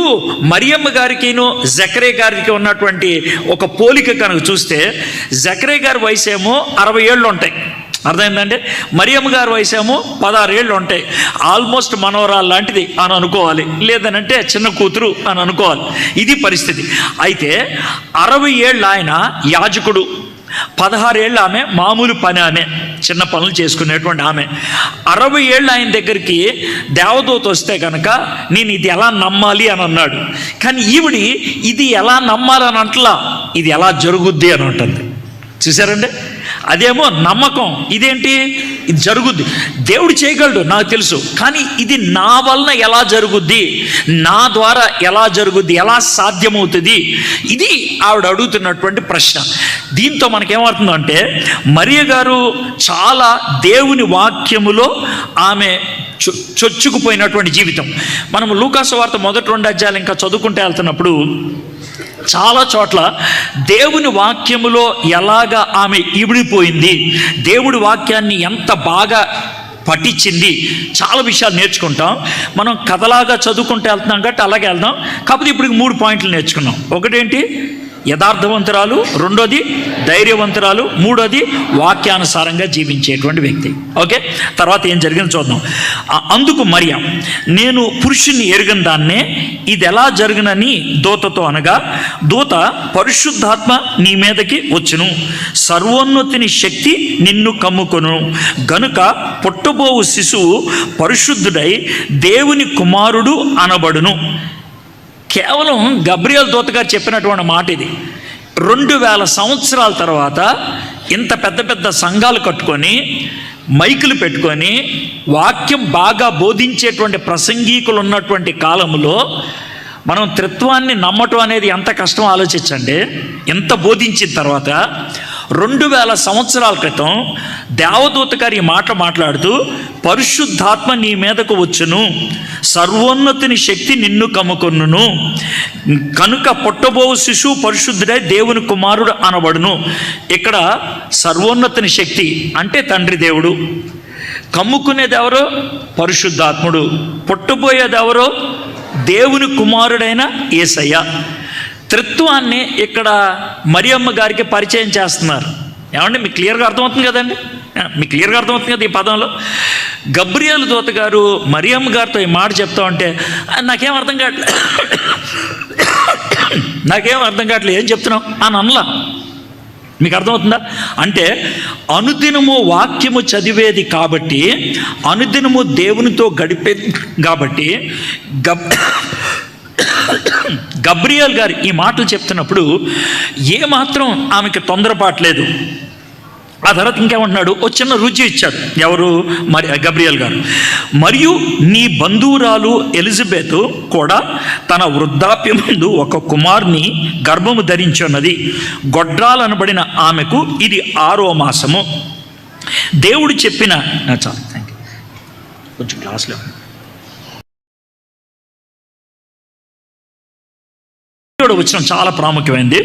మరియమ్మ గారికిను జకరియా గారికి ఉన్నటువంటి ఒక పోలిక కనుక చూస్తే, జకరియా గారి వయసు ఏమో 60 ఏళ్ళు ఉంటాయి, అర్థమైందంటే. మరియమ్మ గారి వయసు ఏమో 16 ఏళ్ళు ఉంటాయి. ఆల్మోస్ట్ మనవరాలు లాంటిది అని అనుకోవాలి, లేదనంటే చిన్న కూతురు అని అనుకోవాలి. ఇది పరిస్థితి. అయితే 60 ఏళ్ళు ఆయన యాజకుడు, 16 ఏళ్ళు ఆమె మామూలు పని, ఆమె చిన్న పనులు చేసుకునేటువంటి ఆమె. 60 ఏళ్ళు ఆయన దగ్గరికి దేవదూత వస్తే కనుక నేను ఇది ఎలా నమ్మాలి అని అన్నాడు. కానీ ఈవిడి ఇది ఎలా నమ్మాలని అంటలా, ఇది ఎలా జరుగుద్ది అని ఉంటుంది. చూసారండి, అదేమో నమ్మకం, ఇదేంటి ఇది జరుగుద్ది, దేవుడు చేయగలడు నాకు తెలుసు, కానీ ఇది నా వలన ఎలా జరుగుద్ది, నా ద్వారా ఎలా జరుగుద్ది, ఎలా సాధ్యమవుతుంది, ఇది ఆవిడ అడుగుతున్నటువంటి ప్రశ్న. దీంతో మనకేమవుతుందంటే, మరియ గారు చాలా దేవుని వాక్యములో ఆమె చొచ్చుకుపోయినటువంటి జీవితం. మనం లూకాసు వార్త మొదటి 2 అధ్యాయాలు ఇంకా చదువుకుంటూ వెళ్తున్నప్పుడు చాలా చోట్ల దేవుని వాక్యములో ఎలాగా ఆమె ఇమిడిపోయింది, దేవుడి వాక్యాన్ని ఎంత బాగా పఠించింది, చాలా విషయాలు నేర్చుకుంటాం. మనం కథలాగా చదువుకుంటూ వెళ్తున్నాం కాబట్టి అలాగే వెళ్దాం. కాకపోతే ఇప్పుడు 3 పాయింట్లు నేర్చుకున్నాం. ఒకటేంటి? యథార్థవంతురాలు, రెండోది ధైర్యవంతురాలు, మూడోది వాక్యానుసారంగా జీవించేటువంటి వ్యక్తి. ఓకే, తర్వాత ఏం జరిగిందో చూద్దాం. అందుకు మరియ, నేను పురుషుని ఎరుగని దాన్నే, ఇది ఎలా జరుగునని దూతతో అనగా, దూత పరిశుద్ధాత్మ నీ మీదకి వచ్చును, సర్వోన్నతిని శక్తి నిన్ను కమ్ముకొను, గనుక పుట్టబోవు శిశువు పరిశుద్ధుడై దేవుని కుమారుడు అనబడును. కేవలం గబ్రియల్ దూత గారు చెప్పినటువంటి మాట ఇది. 2000 సంవత్సరాల తర్వాత ఇంత పెద్ద పెద్ద సంఘాలు కట్టుకొని, మైకులు పెట్టుకొని, వాక్యం బాగా బోధించేటువంటి ప్రసంగీకులు ఉన్నటువంటి కాలంలో మనం త్రిత్వాన్ని నమ్మటం అనేది ఎంత కష్టం ఆలోచించండి. ఎంత బోధించిన తర్వాత 2000 సంవత్సరాల క్రితం దేవదూత గారు ఈ మాట మాట్లాడుతూ, పరిశుద్ధాత్మ నీ మీదకు వచ్చును, సర్వోన్నతిని శక్తి నిన్ను కమ్ముకొనును, కనుక పుట్టబోవు శిశువు పరిశుద్ధుడై దేవుని కుమారుడు అనబడును. ఇక్కడ సర్వోన్నతిని శక్తి అంటే తండ్రి దేవుడు, కమ్ముకునేది ఎవరో? పరిశుద్ధాత్ముడు, పుట్టబోయేది ఎవరో? దేవుని కుమారుడైన యేసయ్య. త్రిత్వాన్ని ఇక్కడ మరియమ్మ గారికి పరిచయం చేస్తున్నారు. ఏమంటే మీకు క్లియర్గా అర్థమవుతుంది కదండి? మీకు క్లియర్గా అర్థమవుతుంది కదా ఈ పదంలో. గబ్రియల్ దూత గారు మరియమ్మ గారితో ఈ మాట చెప్తా ఉంటే నాకేం అర్థం కావట్లేదు. నాకేం అర్థం కావట్లేదు, ఏం చెప్తున్నావు అని అనలా. మీకు అర్థమవుతుందా? అంటే అనుదినము వాక్యము చదివేది కాబట్టి, అనుదినము దేవునితో గడిపేది కాబట్టి గబ్రియల్ గారు ఈ మాటలు చెప్తున్నప్పుడు ఏమాత్రం ఆమెకి తొందరపాట్లేదు. ఆ తర్వాత ఇంకేమంటున్నాడు, ఓ చిన్న రుచి ఇచ్చాడు. ఎవరు? గబ్రియల్ గారు. మరియు నీ బంధువురాలు ఎలిజబెత్ కూడా తన వృద్ధాప్యమందు ఒక కుమారుని గర్భము ధరించున్నది. గొడ్రాలనబడిన ఆమెకు ఇది 6వ మాసము. దేవుడు చెప్పిన చాలు, థ్యాంక్ యూ. కొంచెం క్లాస్లో వచ్చిన చాలా ప్రాముఖ్యమైనది.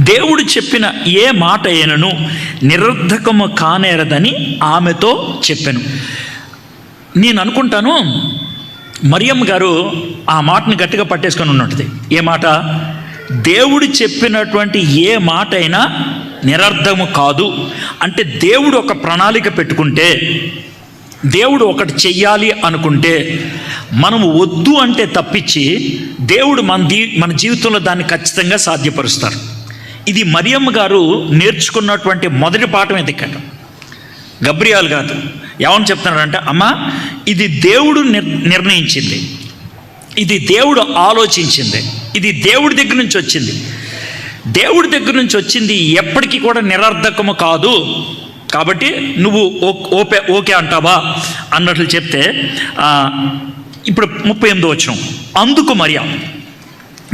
దేవుడు చెప్పిన ఏ మాట అయినను నిరర్ధకము కానేరదని ఆమెతో చెప్పాను. నేను అనుకుంటాను మరియమ్మ గారు ఆ మాటని గట్టిగా పట్టేసుకొని ఉన్నట్టుది. ఏ మాట? దేవుడు చెప్పినటువంటి ఏ మాట అయినా నిరర్ధము కాదు. అంటే దేవుడు ఒక ప్రణాళిక పెట్టుకుంటే, దేవుడు ఒకటి చెయ్యాలి అనుకుంటే, మనము వద్దు అంటే తప్పించి దేవుడు మన జీవితంలో దాన్ని ఖచ్చితంగా సాధ్యపరుస్తారు. ఇది మరియమ్మ గారు నేర్చుకున్నటువంటి మొదటి పాఠం. ఇది ఇక్కడ గబ్రియల్ గారు ఏమని చెప్తున్నారంటే, అమ్మ ఇది దేవుడు నిర్ణయించింది, ఇది దేవుడు ఆలోచించింది, ఇది దేవుడి దగ్గర నుంచి వచ్చింది. దేవుడి దగ్గర నుంచి వచ్చింది ఎప్పటికీ కూడా నిరర్ధకము కాదు. కాబట్టి నువ్వు ఓకే అంటావా అన్నట్లు చెప్తే, ఇప్పుడు 38వ వచనం, అందుకు మరియా.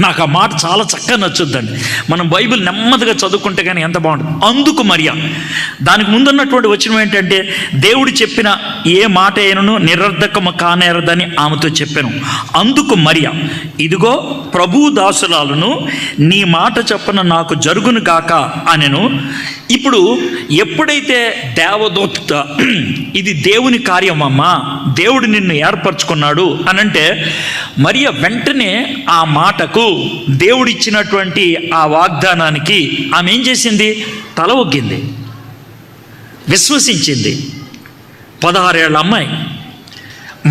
నాకు ఆ మాట చాలా చక్కగా నచ్చుద్దండి. మనం బైబిల్ నెమ్మదిగా చదువుకుంటే కానీ ఎంత బాగుంటుంది. అందుకు మరియా. దానికి ముందున్నటువంటి వచనం ఏంటంటే, దేవుడు చెప్పిన ఏ మాట అయినను నిరర్ధకము కానేరదని ఆమెతో చెప్పాను. అందుకు మరియా, ఇదిగో ప్రభు దాసురాలను, నీ మాట చొప్పున నాకు జరుగును గాక అనెను. ఇప్పుడు ఎప్పుడైతే దేవదూత ఇది దేవుని కార్యమమ్మా, దేవుడు నిన్ను ఏర్పరచుకున్నాడు అనంటే, మరియ వెంటనే ఆ మాటకు, దేవుడిచ్చినటువంటి ఆ వాగ్దానానికి ఆమె ఏం చేసింది? తల ఒగ్గింది, విశ్వసించింది. 16 ఏళ్ల అమ్మాయి,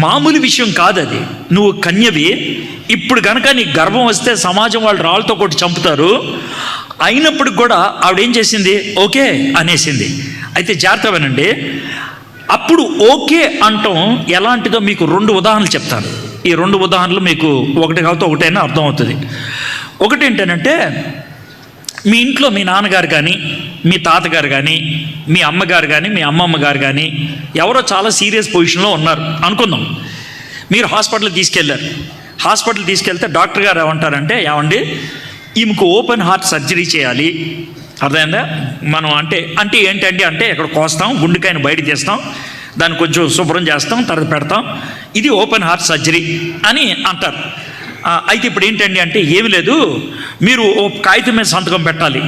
మామూలు విషయం కాదు అది. నువ్వు కన్యవి, ఇప్పుడు కనుక నీ గర్భం వస్తే సమాజం వాళ్ళు రాళ్ళతో కొట్టి చంపుతారు. అయినప్పటికి కూడా ఆవిడేం చేసింది? ఓకే అనేసింది. అయితే జాగ్రత్త వినండి. అప్పుడు ఓకే అంటాం ఎలాంటిదో మీకు 2 ఉదాహరణలు చెప్తాను. ఈ 2 ఉదాహరణలు మీకు ఒకటి కాకపోతే ఒకటైనా అర్థమవుతుంది. ఒకటి ఏంటంటే, మీ ఇంట్లో మీ నాన్నగారు కానీ, మీ తాతగారు కానీ, మీ అమ్మగారు కానీ, మీ అమ్మమ్మ గారు కానీ ఎవరో చాలా సీరియస్ పొజిషన్లో ఉన్నారు అనుకుందాం. మీరు హాస్పిటల్కి తీసుకెళ్ళారు. హాస్పిటల్ తీసుకెళ్తే డాక్టర్ గారు ఏమంటారంటే, ఏమండి ఈమెకు ఓపెన్ హార్ట్ సర్జరీ చేయాలి. అర్థమైందా? మనం అంటే ఏంటండి అంటే, ఇక్కడ కోస్తాం, గుండెకాయను బయట తీస్తాం, దాన్ని కొంచెం శుభ్రం చేస్తాం, తర్వాత పెడతాం, ఇది ఓపెన్ హార్ట్ సర్జరీ అని అంటారు. అయితే ఇప్పుడు ఏంటండి అంటే, ఏమి లేదు, మీరు ఓ కాగితం మీద సంతకం పెట్టాలి.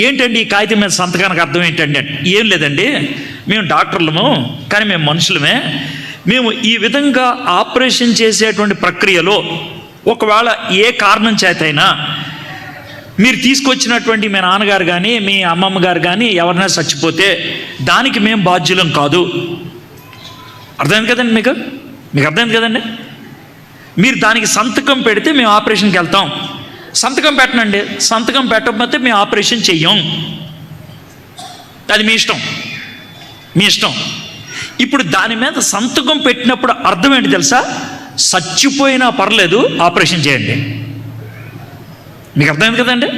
ఏంటండి ఈ కాగితం మీద సంతకానికి అర్థం ఏంటండి అంటే, ఏం లేదండి, మేము డాక్టర్లము కానీ మేము మనుషులమే, మేము ఈ విధంగా ఆపరేషన్ చేసేటువంటి ప్రక్రియలో ఒకవేళ ఏ కారణం చేతైనా మీరు తీసుకొచ్చినటువంటి మీ నాన్నగారు కానీ, మీ అమ్మమ్మ గారు కానీ ఎవరైనా చచ్చిపోతే దానికి మేము బాధ్యులం కాదు. అర్థమైంది కదండి? మీకు అర్థమైంది కదండి? మీరు దానికి సంతకం పెడితే మేము ఆపరేషన్కి వెళ్తాం. సంతకం పెట్టనండి, సంతకం పెట్టకపోతే మేము ఆపరేషన్ చెయ్యం. అది మీ ఇష్టం, మీ ఇష్టం. ఇప్పుడు దాని మీద సంతకం పెట్టినప్పుడు అర్థం ఏంటి తెలుసా? చచ్చిపోయినా పర్లేదు, ఆపరేషన్ చేయండి. మీకు అర్థమైంది కదండి?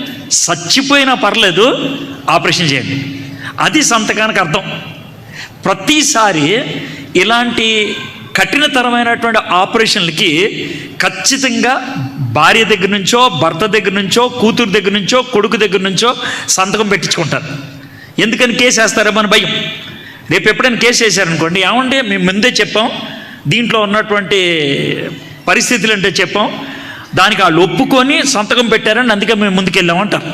చచ్చిపోయినా పర్లేదు, ఆపరేషన్ చేయండి. అది సంతకానికి అర్థం. ప్రతిసారి ఇలాంటి కఠినతరమైనటువంటి ఆపరేషన్లకి ఖచ్చితంగా భార్య దగ్గర నుంచో, భర్త దగ్గర నుంచో, కూతురు దగ్గర నుంచో, కొడుకు దగ్గర నుంచో సంతకం పెట్టించుకుంటారు. ఎందుకని? కేసు వేస్తారేమని భయం. రేపు ఎప్పుడైనా కేసు వేసారనుకోండి, ఏమంటే మేము ముందే చెప్పాం, దీంట్లో ఉన్నటువంటి పరిస్థితులు అంటే చెప్పాం, దానికి వాళ్ళు ఒప్పుకొని సంతకం పెట్టారని అందుకే మేము ముందుకెళ్ళామంటారు.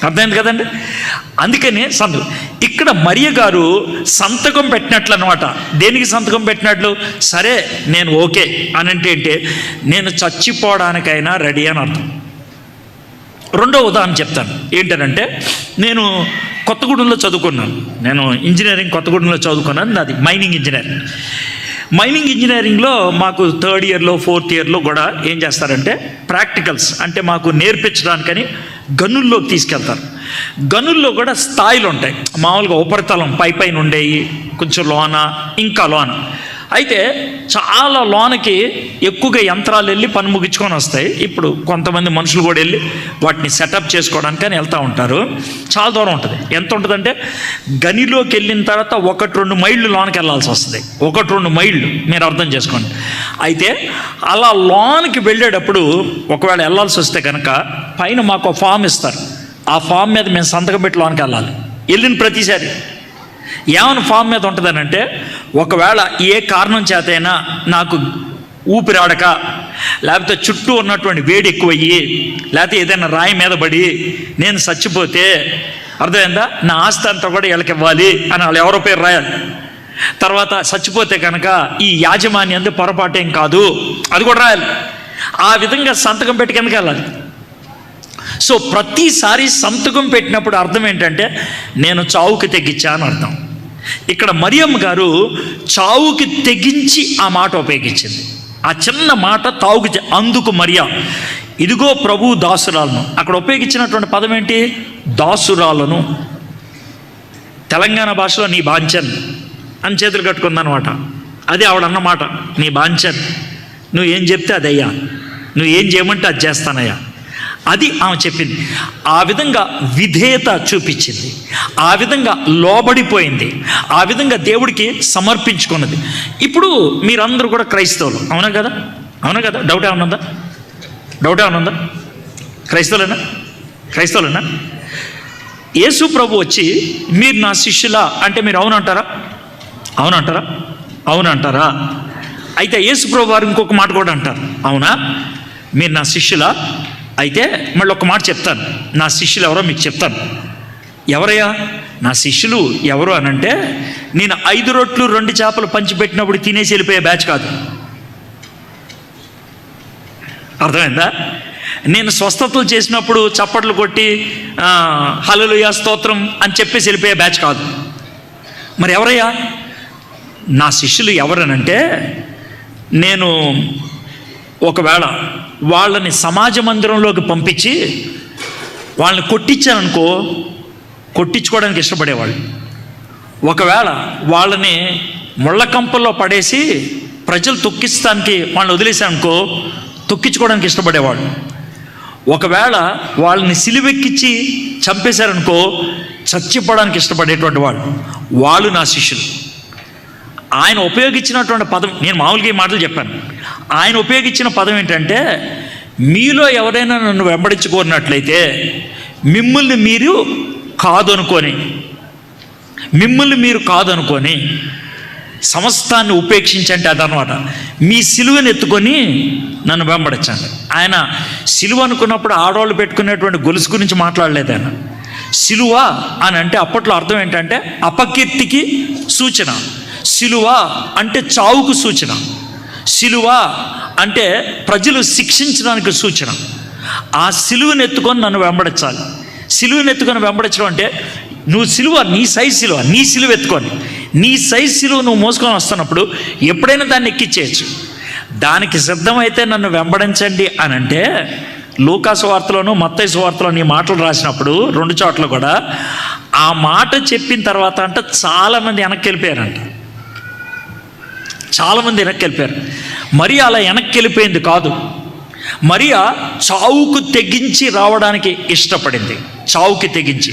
అర్థమైంది కదండి? అందుకని సంతకం. ఇక్కడ మరియ గారు సంతకం పెట్టినట్లు అనమాట. దేనికి సంతకం పెట్టినట్లు? సరే నేను ఓకే అని అంటే నేను చచ్చిపోవడానికైనా రెడీ అని అర్థం. 2వ ఉదాహరణ చెప్తాను. ఏంటనంటే, నేను కొత్తగూడెంలో చదువుకున్నాను. నేను ఇంజనీరింగ్ కొత్తగూడెంలో చదువుకున్నాను. నాది మైనింగ్ ఇంజనీరింగ్. మైనింగ్ ఇంజనీరింగ్లో మాకు థర్డ్ ఇయర్లో ఫోర్త్ ఇయర్లో కూడా ఏం చేస్తారంటే ప్రాక్టికల్స్ అంటే మాకు నేర్పించడానికని గనుల్లోకి తీసుకెళ్తారు. గనుల్లో కూడా స్థాయిలు ఉంటాయి. మామూలుగా ఉపరితలం పైన ఉండేవి, కొంచెం లోన, ఇంకా లోన. అయితే చాలా లోనకి ఎక్కువగా యంత్రాలు వెళ్ళి పని ముగించుకొని వస్తాయి. ఇప్పుడు కొంతమంది మనుషులు కూడా వెళ్ళి వాటిని సెటప్ చేసుకోవడానికి అని వెళ్తూ ఉంటారు. చాలా దూరం ఉంటుంది. ఎంత ఉంటుందంటే గనిలోకి వెళ్ళిన తర్వాత 1-2 మైళ్ళు లోనకి వెళ్ళాల్సి వస్తుంది. 1-2 మైళ్ళు మీరు అర్థం చేసుకోండి. అయితే అలా లోనకి వెళ్ళేటప్పుడు ఒకవేళ వెళ్ళాల్సి వస్తే కనుక పైన మాకు ఫామ్ ఇస్తారు. ఆ ఫామ్ మీద మేము సంతకం పెట్టి లోనకి వెళ్ళాలి. వెళ్ళిన ప్రతిసారి ఏమైనా ఫామ్ మీద ఉంటుందనంటే, ఒకవేళ ఏ కారణం చేతైనా నాకు ఊపిరాడక, లేకపోతే చుట్టూ ఉన్నటువంటి వేడి ఎక్కువయ్యి, లేకపోతే ఏదైనా రాయి మీద పడి నేను చచ్చిపోతే, అర్థమైందా, నా ఆస్తి అంతా కూడా వీళ్ళకి ఇవ్వాలి అని వాళ్ళు ఎవరో పేరు రాయాలి. తర్వాత చచ్చిపోతే కనుక ఈ యాజమాన్యం పొరపాటేం కాదు అది కూడా రాయాలి. ఆ విధంగా సంతకం పెట్టి కిందకి వెళ్ళాలి. సో ప్రతిసారి సంతకం పెట్టినప్పుడు అర్థం ఏంటంటే నేను చావుకి తెగించా అని అర్థం. ఇక్కడ మరియమ్మ గారు చావుకి తెగించి ఆ మాట ఉపయోగించింది. ఆ చిన్న మాట తావుకి, అందుకు మరియా ఇదిగో ప్రభు దాసురాలను. అక్కడ ఉపయోగించినటువంటి పదం ఏంటి? దాసురాలను. తెలంగాణ భాషలో నీ బాంచన్ అని చేతులు కట్టుకుందనమాట. అదే ఆవిడన్నమాట, నీ బాంచన్, నువ్వు ఏం చెప్తే అదయ్యా, నువ్వు ఏం చేయమంటే అది చేస్తానయ్యా, అది ఆమె చెప్పింది. ఆ విధంగా విధేయత చూపించింది, ఆ విధంగా లోబడిపోయింది, ఆ విధంగా దేవుడికి సమర్పించుకున్నది. ఇప్పుడు మీరందరూ కూడా క్రైస్తవులు, అవునా కదా? అవునా కదా? డౌట్ ఏమన్నా ఉందా? క్రైస్తవులేనా? యేసు ప్రభు వచ్చి మీరు నా శిష్యులా అంటే మీరు అవునంటారా? అయితే యేసు ప్రభు వారు ఇంకొక మాట కూడా అంటారు, అవునా మీరు నా శిష్యులా? అయితే మళ్ళీ ఒక మాట చెప్తాను, నా శిష్యులు ఎవరో మీకు చెప్తాను. ఎవరయ్యా నా శిష్యులు ఎవరు అనంటే, నేను 5 రొట్లు 2 చేపలు పంచిపెట్టినప్పుడు తినేసి వెళ్ళిపోయే బ్యాచ్ కాదు. అర్థమైందా? నేను స్వస్థతలు చేసినప్పుడు చప్పట్లు కొట్టి హల్లెలూయా స్తోత్రం అని చెప్పేసి వెళ్ళిపోయే బ్యాచ్ కాదు. మరి ఎవరయ్యా నా శిష్యులు ఎవరనంటే, నేను ఒకవేళ వాళ్ళని సమాజ మందిరంలోకి పంపించి వాళ్ళని కొట్టించాననుకో, కొట్టించుకోవడానికి ఇష్టపడేవాళ్ళు. ఒకవేళ వాళ్ళని ముళ్ళ కంపల్లో పడేసి ప్రజలు తొక్కిస్తానికి వాళ్ళని వదిలేశానుకో, తొక్కించుకోవడానికి ఇష్టపడేవాళ్ళు. ఒకవేళ వాళ్ళని సిలువెక్కించి చంపేశారనుకో, చచ్చిపోవడానికి ఇష్టపడేటువంటి వాళ్ళు నా శిష్యులు. ఆయన ఉపయోగించినటువంటి పదం, నేను మామూలుగా ఈ మాటలు చెప్పాను, ఆయన ఉపయోగించిన పదం ఏంటంటే, మీలో ఎవరైనా నన్ను వెంబడించుకోనట్లయితే మిమ్మల్ని మీరు కాదనుకొని సమస్తాన్ని ఉపేక్షించంటే అదనమాట. మీ సిలువను ఎత్తుకొని నన్ను వెంబడించండి. ఆయన సిలువ అనుకున్నప్పుడు ఆడవాళ్ళు పెట్టుకునేటువంటి గొలుసు గురించి మాట్లాడలేదు ఆయన. సిలువ అని అంటే అప్పట్లో అర్థం ఏంటంటే అపకీర్తికి సూచన. సిలువ అంటే చావుకు సూచన. సిలువ అంటే ప్రజలు శిక్షించడానికి సూచన. ఆ సిలువను ఎత్తుకొని నన్ను వెంబడించాలి. సిలువను ఎత్తుకొని వెంబడించడం అంటే నువ్వు సిలువ, నీ సిలువ ఎత్తుకొని, నీ సైజ్ సిలువ నువ్వు మోసుకొని వస్తున్నప్పుడు ఎప్పుడైనా దాన్ని ఎక్కించేయచ్చు. దానికి సిద్ధమైతే నన్ను వెంబడించండి అని అంటే, లూకాసు వార్తలోను మత్తయి సువార్తలోను ఈ మాటలు రాసినప్పుడు 2 చోట్ల కూడా ఆ మాట చెప్పిన తర్వాత అంటే చాలామంది వెనక్కి వెళ్ళిపోయారంట. మరియా అలా వెనక్కి వెళ్ళిపోయింది కాదు. మరియా చావుకు తెగించి రావడానికి ఇష్టపడింది. చావుకి తెగించి.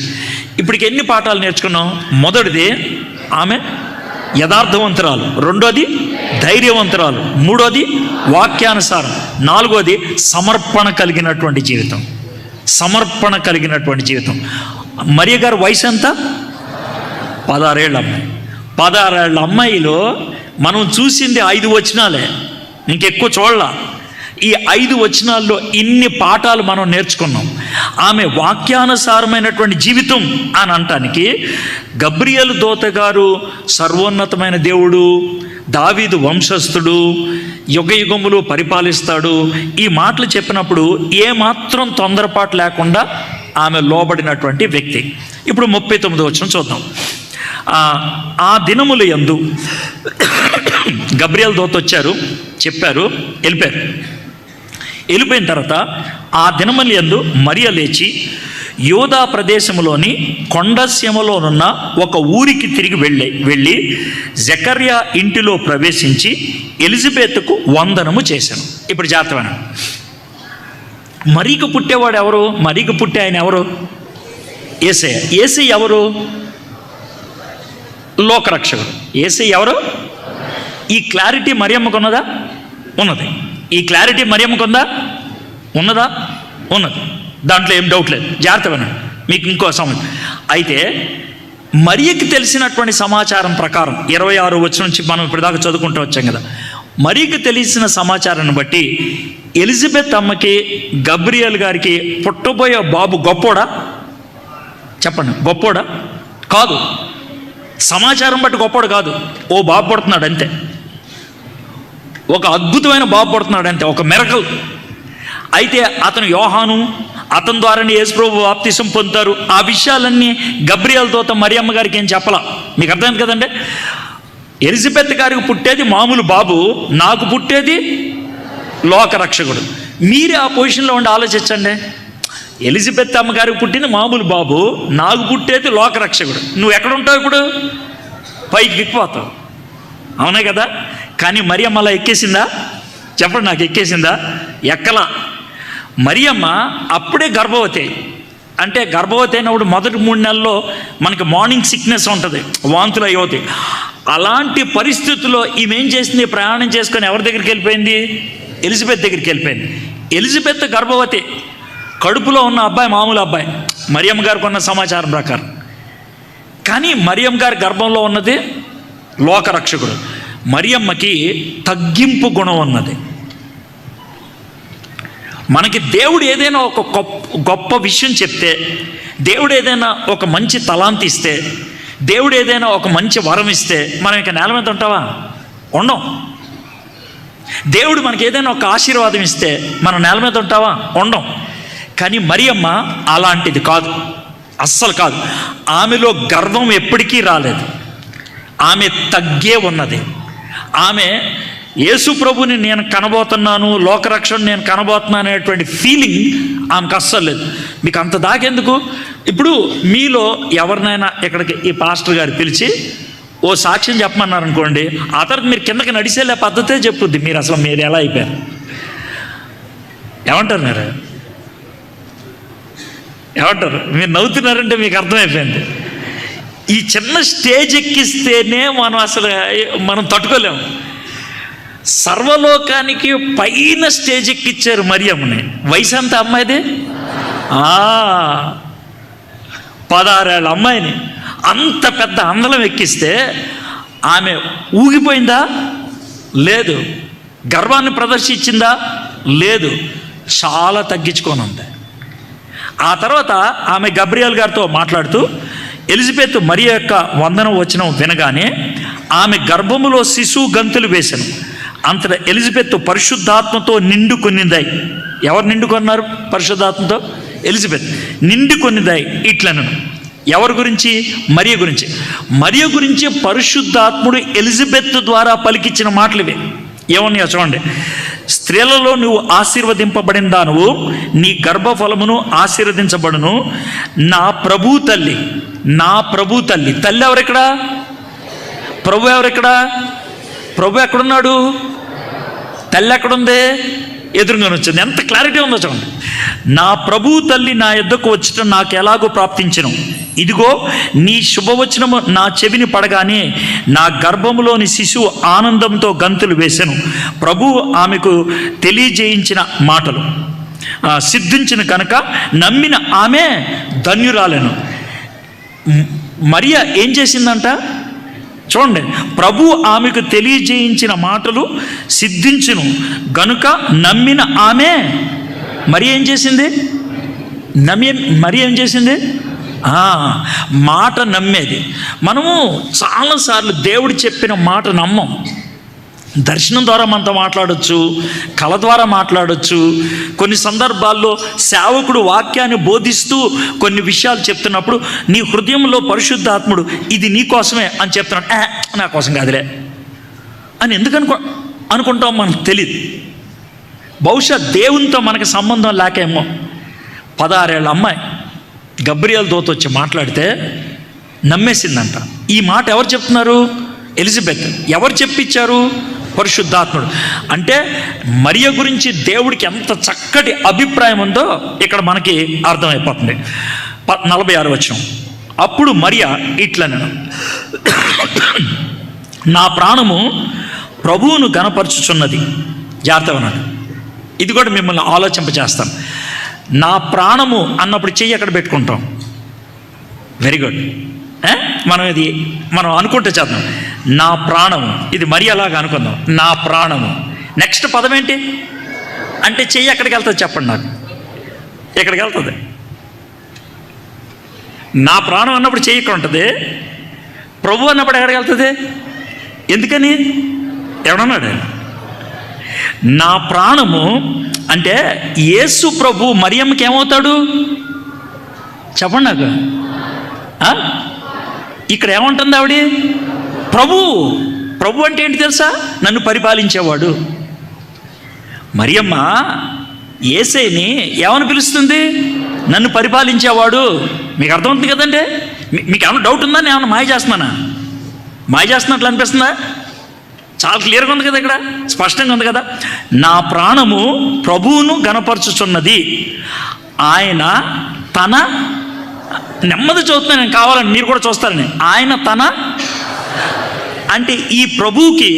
ఇప్పటికి ఎన్ని పాఠాలు నేర్చుకున్నాం? మొదటిది ఆమె యథార్థవంతురాలు, రెండోది ధైర్యవంతురాలు, మూడోది వాక్యానుసారం, నాలుగోది సమర్పణ కలిగినటువంటి జీవితం. మరియ గారి వయసు ఎంత? 16 ఏళ్ళ అమ్మాయి. 16 ఏళ్ళ అమ్మాయిలో మనం చూసింది 5 వచనాలే, ఇంకెక్కువ చూడలా. ఈ 5 వచనాల్లో ఇన్ని పాఠాలు మనం నేర్చుకున్నాం. ఆమె వాక్యానుసారమైనటువంటి జీవితం అని అనటానికి గబ్రియేలు దూత గారు సర్వోన్నతమైన దేవుడు, దావీదు వంశస్థుడు, యుగయుగములు పరిపాలిస్తాడు, ఈ మాటలు చెప్పినప్పుడు ఏమాత్రం తొందరపాటు లేకుండా ఆమె లోబడినటువంటి వ్యక్తి. ఇప్పుడు 39వ వచనం చూద్దాం. ఆ దినముల యందు గబ్రియల్ దూత వచ్చారు, చెప్పారు, వెళ్ళిపోయిన తర్వాత ఆ దినమలి యందు మరియ లేచి యూదా ప్రదేశంలోని కొండసీమలోనున్న ఒక ఊరికి తిరిగి వెళ్ళి జకర్యా ఇంటిలో ప్రవేశించి ఎలిజబెత్కు వందనము చేశాను. ఇప్పుడు జాగ్రత్త, మరీకు పుట్టేవాడు ఎవరు? మరీకు పుట్టే ఆయన ఎవరు? యేసయ్య. యేసయ్య ఎవరు? లోకరక్షకుడు. యేసయ్య ఎవరు? ఈ క్లారిటీ మరియమ్మకు ఉన్నదా? ఉన్నది. ఈ క్లారిటీ మరియమ్మకు ఉందా? ఉన్నదా? ఉన్నది. దాంట్లో ఏం డౌట్ లేదు. జాగ్రత్త వినండి, మీకు ఇంకో సమయం. అయితే మరియకి తెలిసినటువంటి సమాచారం ప్రకారం 26 వచనం నుంచి మనం ఇప్పటిదాకా చదువుకుంటూ వచ్చాం కదా, మరియకి తెలిసిన సమాచారాన్ని బట్టి ఎలిజబెత్ అమ్మకి గబ్రియల్ గారికి పుట్టబోయే బాబు గొప్పోడా? చెప్పండి, గొప్పోడా? కాదు. సమాచారం బట్టి గొప్పోడు కాదు. ఓ బాబు పుడుతున్నాడు అంతే, ఒక అద్భుతమైన బాబు పుడుతున్నాడు అంతే, ఒక మిరకల్. అయితే అతను యోహాను, అతని ద్వారానే యేసుప్రభు బాప్తిసం పొందుతారు. ఆ విషయాలన్నీ గబ్రియల్ దూత మరియమ్మ గారికి ఏం చెప్పలా. మీకు అర్థమైంది కదండి? ఎలిజబెత్ గారికి పుట్టేది మామూలు బాబు, నాకు పుట్టేది లోకరక్షకుడు. మీరే ఆ పొజిషన్లో ఉండి ఆలోచించండి. ఎలిజబెత్ అమ్మ గారికి పుట్టింది మామూలు బాబు, నాకు పుట్టేది లోకరక్షకుడు. నువ్వు ఎక్కడుంటావు ఇప్పుడు? పైకి ఎక్కిపోతావు, అవునే కదా? కానీ మరియమ్మ అలా ఎక్కేసిందా? చెప్పండి, నాకు ఎక్కేసిందా? ఎక్కలా. మరియమ్మ అప్పుడే గర్భవతి. అంటే గర్భవతి అయినప్పుడు మొదటి 3 నెలల్లో మనకి మార్నింగ్ సిక్నెస్ ఉంటుంది, వాంతులు అయ్యోతాయి. అలాంటి పరిస్థితుల్లో ఈమె ఏం చేసింది? ప్రయాణం చేసుకొని ఎవరి దగ్గరికి వెళ్ళిపోయింది? ఎలిజబెత్ దగ్గరికి వెళ్ళిపోయింది. ఎలిజబెత్ గర్భవతి, కడుపులో ఉన్న అబ్బాయి మామూలు అబ్బాయి మరియమ్మ గారికి ఉన్న సమాచారం ప్రకారం. కానీ మరియమ్మ గారి గర్భంలో ఉన్నది లోకరక్షకుడు. మరియమ్మకి తగ్గింపు గుణం ఉన్నది. మనకి దేవుడు ఏదైనా ఒక గొప్ప విషయం చెప్తే, దేవుడు ఏదైనా ఒక మంచి తలాంతి ఇస్తే, దేవుడు ఏదైనా ఒక మంచి వరం ఇస్తే మనం ఇక నేల మీద ఉంటావా? ఉండం. దేవుడు మనకి ఏదైనా ఒక ఆశీర్వాదం ఇస్తే మనం నేల మీద ఉంటావా? ఉండం. కానీ మరియమ్మ అలాంటిది కాదు, అస్సలు కాదు. ఆమెలో గర్వం ఎప్పటికీ రాలేదు. ఆమె తగ్గే ఉన్నది. ఆమె యేసు ప్రభుని నేను కనబోతున్నాను, లోకరక్షణ నేను కనబోతున్నాను అనేటువంటి ఫీలింగ్ ఆమెకు అస్సలు లేదు. మీకు అంత దాకెందుకు? ఇప్పుడు మీలో ఎవరినైనా ఇక్కడికి ఈ పాస్టర్ గారు పిలిచి ఓ సాక్ష్యం చెప్పమన్నారు అనుకోండి, ఆ తర్వాత మీరు కిందకి నడిచేలే పద్ధతే చెప్పుద్ది. మీరు అసలు మీరు ఎలా అయిపోయారు? ఏమంటారు మీరు? ఏమంటారు? మీరు నవ్వుతున్నారంటే మీకు అర్థమైపోయింది. ఈ చిన్న స్టేజ్ ఎక్కిస్తేనే మనం తట్టుకోలేము. సర్వలోకానికి పైన స్టేజ్ ఎక్కిచ్చారు మరియమ్మని. వయసు అంత అమ్మాయిది 16 ఏళ్ళ అమ్మాయిని అంత పెద్ద అందలం ఎక్కిస్తే ఆమె ఊగిపోయిందా? లేదు. గర్వాన్ని ప్రదర్శించిందా? లేదు. చాలా తగ్గించుకొని ఉంది. ఆ తర్వాత ఆమె గబ్రియల్ గారితో మాట్లాడుతూ ఎలిజబెత్ మరియ యొక్క వందనం వచనం వినగానే ఆమె గర్భములో శిశువు గంతులు వేసెను. అంతటా ఎలిజబెత్ పరిశుద్ధాత్మతో నిండుకొనిందాయి. ఎవరు నిండుకొన్నారు పరిశుద్ధాత్మతో? ఎలిజబెత్ నిండుకొనిందాయి. ఇట్లను ఎవరి గురించి? మరియ గురించి. మరియ గురించి పరిశుద్ధాత్ముడు ఎలిజబెత్ ద్వారా పలికించిన మాటలు ఇవే. ఏమన్నాయో చూడండి. స్త్రీలలో నువ్వు ఆశీర్వదింపబడిన దానువు, నీ గర్భఫలమును ఆశీర్వదించబడును. నా ప్రభు తల్లి, నా ప్రభు తల్లి. తల్లి ఎవరెక్కడ? ప్రభు ఎవరెక్కడ? ప్రభు ఎక్కడున్నాడు? తల్లి ఎక్కడుంది? ఎదురుగానే వచ్చింది. ఎంత క్లారిటీ ఉందో చూడండి. నా ప్రభు తల్లి నా యొద్దకు వచ్చటం నాకు ఎలాగో ప్రాప్తించను. ఇదిగో నీ శుభవచనము నా చెవిని పడగానే నా గర్భములోని శిశువు ఆనందంతో గంతులు వేసెను. ప్రభు ఆమెకు తెలియజేయించిన మాటలు సిద్ధించిన కనుక నమ్మిన ఆమె ధన్యురాలను. మరియ ఏం చేసిందంట చూడండి. ప్రభు ఆమెకు తెలియజేయించిన మాటలు సిద్ధించును గనుక నమ్మిన ఆమె. మరి ఏం చేసింది? మరి ఏం చేసింది? మాట నమ్మేది. మనము చాలాసార్లు దేవుడు చెప్పిన మాట నమ్మం. దర్శనం ద్వారా మనతో మాట్లాడొచ్చు, కళ ద్వారా మాట్లాడొచ్చు. కొన్ని సందర్భాల్లో సేవకుడు వాక్యాన్ని బోధిస్తూ కొన్ని విషయాలు చెప్తున్నప్పుడు నీ హృదయంలో పరిశుద్ధాత్ముడు ఇది నీ కోసమే అని చెప్తున్నాడు. నా కోసం కాదులే, అని ఎందుకు అనుకుంటాం మనకు తెలియదు. బహుశా దేవునితో మనకు సంబంధం లేకేమో. 16 ఏళ్ళ అమ్మాయి గబ్రియల్ దూత వచ్చి మాట్లాడితే నమ్మేసిందంట. ఈ మాట ఎవరు చెప్తున్నారు? ఎలిజబెత్. ఎవరు చెప్పించారు? పరిశుద్ధాత్ముడు. అంటే మరియ గురించి దేవుడికి ఎంత చక్కటి అభిప్రాయం ఉందో ఇక్కడ మనకి అర్థమైపోతుంది. 46 వచనం. అప్పుడు మరియ ఇట్లనెను, నా ప్రాణము ప్రభువును గణపరచుచున్నది. జాగ్రత్తగా ఉన్నాడు. ఇది కూడా మిమ్మల్ని ఆలోచింపచేస్తాను. నా ప్రాణము అన్నప్పుడు చెయ్యి ఎక్కడ పెట్టుకుంటాం? Very good. మనం అనుకుంటే చేద్దాం. నా ప్రాణము, ఇది మరి అలాగా అనుకుందాం. నా ప్రాణము. నెక్స్ట్ పదం ఏంటి అంటే చెయ్యి ఎక్కడికి వెళ్తుంది చెప్పండి నాకు. ఎక్కడికి వెళ్తుంది? నా ప్రాణం అన్నప్పుడు చెయ్యి ఇక్కడ ఉంటుంది. ప్రభు అన్నప్పుడు ఎక్కడికి వెళ్తుంది? ఎందుకని? ఎవడన్నాడు? నా ప్రాణము అంటే యేసు ప్రభు మరియమ్మకి ఏమవుతాడు చెప్పండి నాకు. ఇక్కడ ఏమంటుంది ఆవిడ? ప్రభు అంటే ఏంటి తెలుసా? నన్ను పరిపాలించేవాడు. మరియమ్మ యేసయ్యని ఏమని పిలుస్తుంది? నన్ను పరిపాలించేవాడు. మీకు అర్థమవుతుంది కదండి. మీకు ఏమైనా డౌట్ ఉందా? నేను ఏమన్నా మాయ చేస్తున్నానా? మాయ చేస్తున్నట్లు అనిపిస్తుందా? చాలా క్లియర్గా ఉంది కదా, ఇక్కడ స్పష్టంగా ఉంది కదా. నా ప్రాణము ప్రభువును గణపరచుచున్నది. ఆయన తన, నెమ్మది చదువుతున్నాను నేను, కావాలని మీరు కూడా చూస్తారని. ఆయన తన అంటే ఈ ప్రభువుకి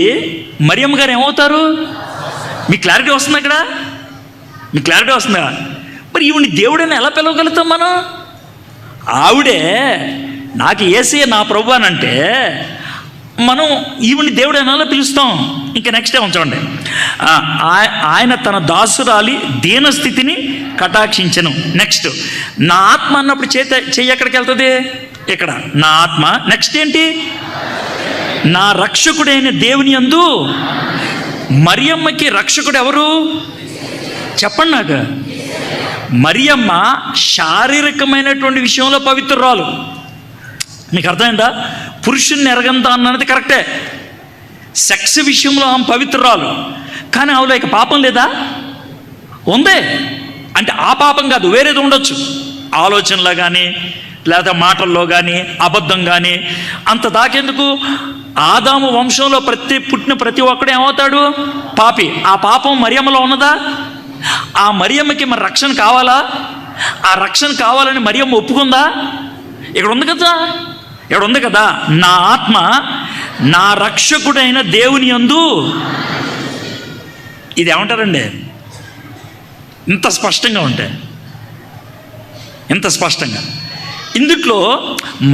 మరియమ్మ గారు ఏమవుతారు? మీకు క్లారిటీ వస్తుంది అక్కడ? మీకు క్లారిటీ వస్తుందా? మరి ఈవిని దేవుడని ఎలా పిలవగలుగుతాం మనం? ఆవిడే నాకు యేసయ్య నా ప్రభు అని అంటే మనం ఈవిని దేవుడు ఎలా పిలుస్తాం? ఇంకా నెక్స్ట్ ఉంచండి. ఆయన తన దాసురాలి దీనస్థితిని కటాక్షించను. నెక్స్ట్ నా ఆత్మ అన్నప్పుడు చెయ్యి ఎక్కడికి వెళ్తుంది? ఇక్కడ నా ఆత్మ. నెక్స్ట్ ఏంటి? నా రక్షకుడైన దేవుని యందు. మరియమ్మకి రక్షకుడు ఎవరు చెప్పండి నాకు. మరియమ్మ శారీరకమైనటువంటి విషయంలో పవిత్రురాలు. మీకు అర్థమైందా? పురుషుని ఎరగంతా అన్నది కరెక్టే. సెక్స్ విషయంలో ఆమె పవిత్రురాలు. కానీ ఆవిడ ఇక పాపం లేదా? ఉందే. అంటే ఆ పాపం కాదు, వేరేది ఉండొచ్చు. ఆలోచనలో కానీ లేదా మాటల్లో కానీ అబద్ధం కానీ. అంత దాకెందుకు? ఆదాము వంశంలో పుట్టిన ప్రతి ఒక్కడు ఏమవుతాడు? పాపి. ఆ పాపం మరియమ్మలో ఉన్నదా? ఆ మరియమ్మకి మరి రక్షణ కావాలా? ఆ రక్షణ కావాలని మరియమ్మ ఒప్పుకుందా? ఇక్కడ ఉంది కదా, ఇక్కడ ఉంది కదా. నా ఆత్మ నా రక్షకుడైన దేవుని యందు. ఇది ఏమంటారండి? ఇంత స్పష్టంగా ఉంటే, ఇంత స్పష్టంగా ఇందుట్లో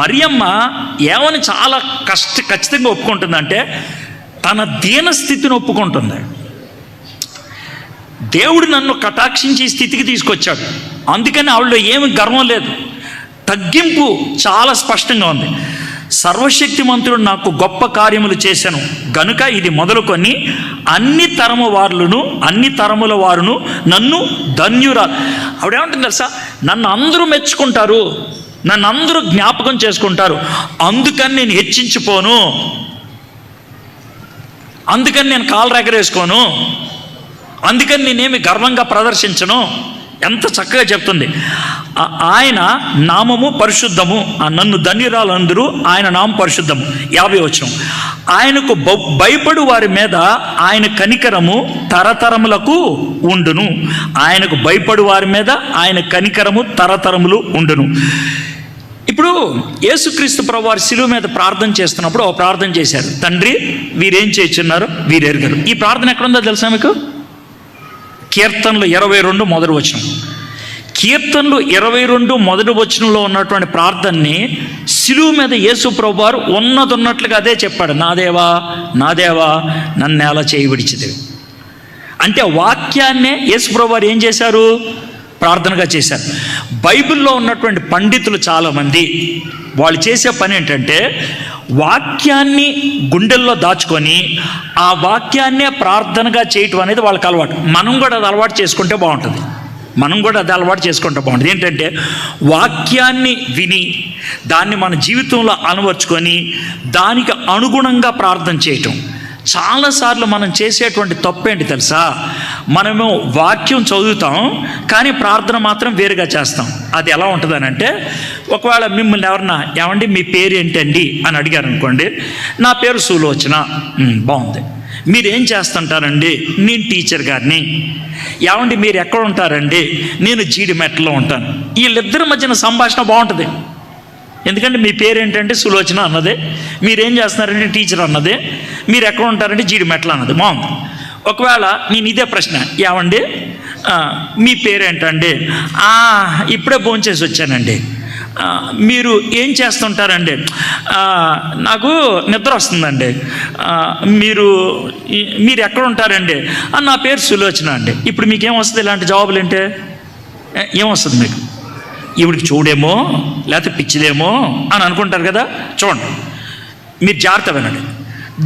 మరియమ్మ ఏమని చాలా ఖచ్చితంగా ఒప్పుకుంటుందంటే తన దీనస్థితిని ఒప్పుకుంటుంది. దేవుడు నన్ను కటాక్షించి స్థితికి తీసుకొచ్చాడు. అందుకని ఆవిడలో ఏమి గర్వం లేదు, తగ్గింపు చాలా స్పష్టంగా ఉంది. సర్వశక్తిమంతుడు నాకు గొప్ప కార్యములు చేశాను గనుక ఇది మొదలుకొని అన్ని తరముల వారును నన్ను ధన్యురా. ఆవిడేమంటుంది తెలుసా? నన్ను అందరూ మెచ్చుకుంటారు, నన్ను అందరూ జ్ఞాపకం చేసుకుంటారు, అందుకని నేను హెచ్చించిపోను, అందుకని నేను కాలు ఎగరేసుకోను, అందుకని నేనేమి గర్వంగా ప్రదర్శించను. ఎంత చక్కగా చెప్తుంది. ఆయన నామము పరిశుద్ధము, నన్ను ధన్యురాలందరూ ఆయన నామం పరిశుద్ధము. 50 వచనం. ఆయనకు భయపడు వారి మీద ఆయన కనికరము తరతరములకు ఉండును. ఆయనకు భయపడు వారి మీద ఆయన కనికరము తరతరములు ఉండును. ఇప్పుడు యేసుక్రీస్తు ప్రభువారు శిలువ మీద ప్రార్థన చేస్తున్నప్పుడు ఒక ప్రార్థన చేశారు. తండ్రి వీరేం చేస్తున్నారు వీరెరుగరు. ఈ ప్రార్థన ఎక్కడుందో తెలుసా మీకు? కీర్తనలు 22 మొదటి వచనం. కీర్తనలు 22 మొదటి వచనంలో ఉన్నటువంటి ప్రార్థనని శిలువ మీద యేసు ప్రభువారు ఉన్నట్లుగా అదే చెప్పాడు. నా దేవా నా దేవా నన్ను ఎలా చేయి విడిచితివి. అంటే వాక్యాన్నే యేసు ప్రభువారు ఏం చేశారు? ప్రార్థనగా చేశారు. బైబిల్లో ఉన్నటువంటి పండితులు చాలామంది వాళ్ళు చేసే పని ఏంటంటే వాక్యాన్ని గుండెల్లో దాచుకొని ఆ వాక్యాన్నే ప్రార్థనగా చేయటం అనేది వాళ్ళకి అలవాటు. మనం కూడా అది అలవాటు చేసుకుంటే బాగుంటుంది. ఏంటంటే వాక్యాన్ని విని దాన్ని మన జీవితంలో అలవర్చుకొని దానికి అనుగుణంగా ప్రార్థన చేయటం. చాలాసార్లు మనం చేసేటువంటి తప్పు ఏంటి తెలుసా? మనము వాక్యం చదువుతాం కానీ ప్రార్థన మాత్రం వేరుగా చేస్తాం. అది ఎలా ఉంటుందనంటే, ఒకవేళ మిమ్మల్ని ఎవరన్నా ఏమండి మీ పేరు ఏంటండి అని అడిగారు అనుకోండి, నా పేరు సులోచన. బాగుంది. మీరేం చేస్తుంటారండి? నేను టీచర్ గారిని. ఏమండి మీరు ఎక్కడ ఉంటారండి? నేను జీడిమెట్లో ఉంటాను. వీళ్ళిద్దరి మధ్యన సంభాషణ బాగుంటుంది. ఎందుకంటే మీ పేరు ఏంటంటే సులోచన అన్నదే, మీరేం చేస్తున్నారంటే టీచర్ అన్నదే, మీరు ఎక్కడ ఉంటారంటే జీడిమెట్ల అన్నది. బాగుంది. ఒకవేళ నేను ఇదే ప్రశ్న, ఏమండి మీ పేరేంటండి? ఇప్పుడే భోంచేసి వచ్చానండి. మీరు ఏం చేస్తుంటారండి? నాకు నిద్ర వస్తుందండి. మీరు ఎక్కడ ఉంటారండి? నా పేరు సులోచన అండి. ఇప్పుడు మీకేమొస్తుంది ఇలాంటి జవాబులు అంటే? ఏమొస్తుంది మీకు? ఈవిడికి చూడేమో లేకపోతే పిచ్చిదేమో అని అనుకుంటారు కదా. చూడండి, మీరు జాగ్రత్త వినండి.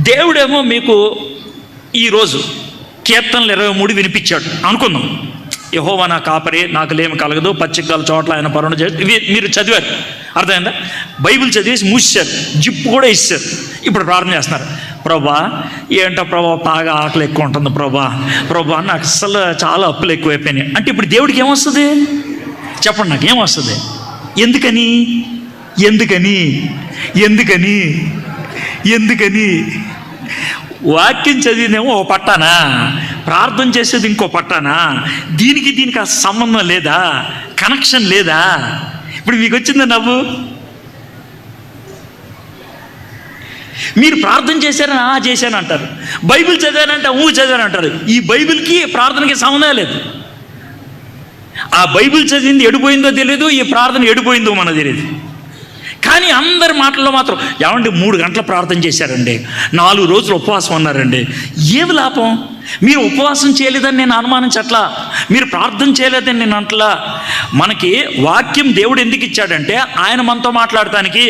దేవుడేమో మీకు ఈరోజు కీర్తనలు 23 వినిపించాడు అనుకుందాం. యెహోవా నా కాపరి, నాకు లేమి కలగదు, పచ్చికల చోట్ల ఆయన పరుణ చేసి, ఇవి మీరు చదివారు, అర్థమైందా? బైబిల్ చదివేసి మూసేశారు, జిప్పు కూడా ఇస్తారు. ఇప్పుడు ప్రార్థన చేస్తున్నారు, ప్రభా ఏంటో ప్రభా బాగా ఆకలి ఎక్కువ ఉంటుంది ప్రభా నాకు అసలు చాలా అప్పులు ఎక్కువైపోయినాయి అంటే, ఇప్పుడు దేవుడికి ఏమొస్తుంది చెప్పండి? నాకు ఏమొస్తుంది? ఎందుకని ఎందుకని ఎందుకని ఎందుకని వాక్యం చదివినేమో ఓ పట్టానా, ప్రార్థన చేసేది ఇంకో పట్టానా? దీనికి ఆ సంబంధం లేదా? కనెక్షన్ లేదా? ఇప్పుడు మీకు వచ్చిందా నవ్వు? మీరు ప్రార్థన చేశారని చేశాను అంటారు, బైబిల్ చదివానంటే చదివానంటారు. ఈ బైబిల్కి ప్రార్థనకి సంబంధం లేదు. ఆ బైబిల్ చదివింది ఎడిపోయిందో తెలియదు, ఈ ప్రార్థన ఎడిపోయిందో మనకు తెలియదు. కానీ అందరి మాటల్లో మాత్రం ఏమండి 3 గంటల ప్రార్థన చేశారండి, 4 రోజులు ఉపవాసం ఉన్నారండి. ఏమి లాభం? మీరు ఉపవాసం చేయలేదని నేను అనుమానించట్లా, మీరు ప్రార్థన చేయలేదని నేను అంటలా. మనకి వాక్యం దేవుడు ఎందుకు ఇచ్చాడంటే ఆయన మనతో మాట్లాడటానికి.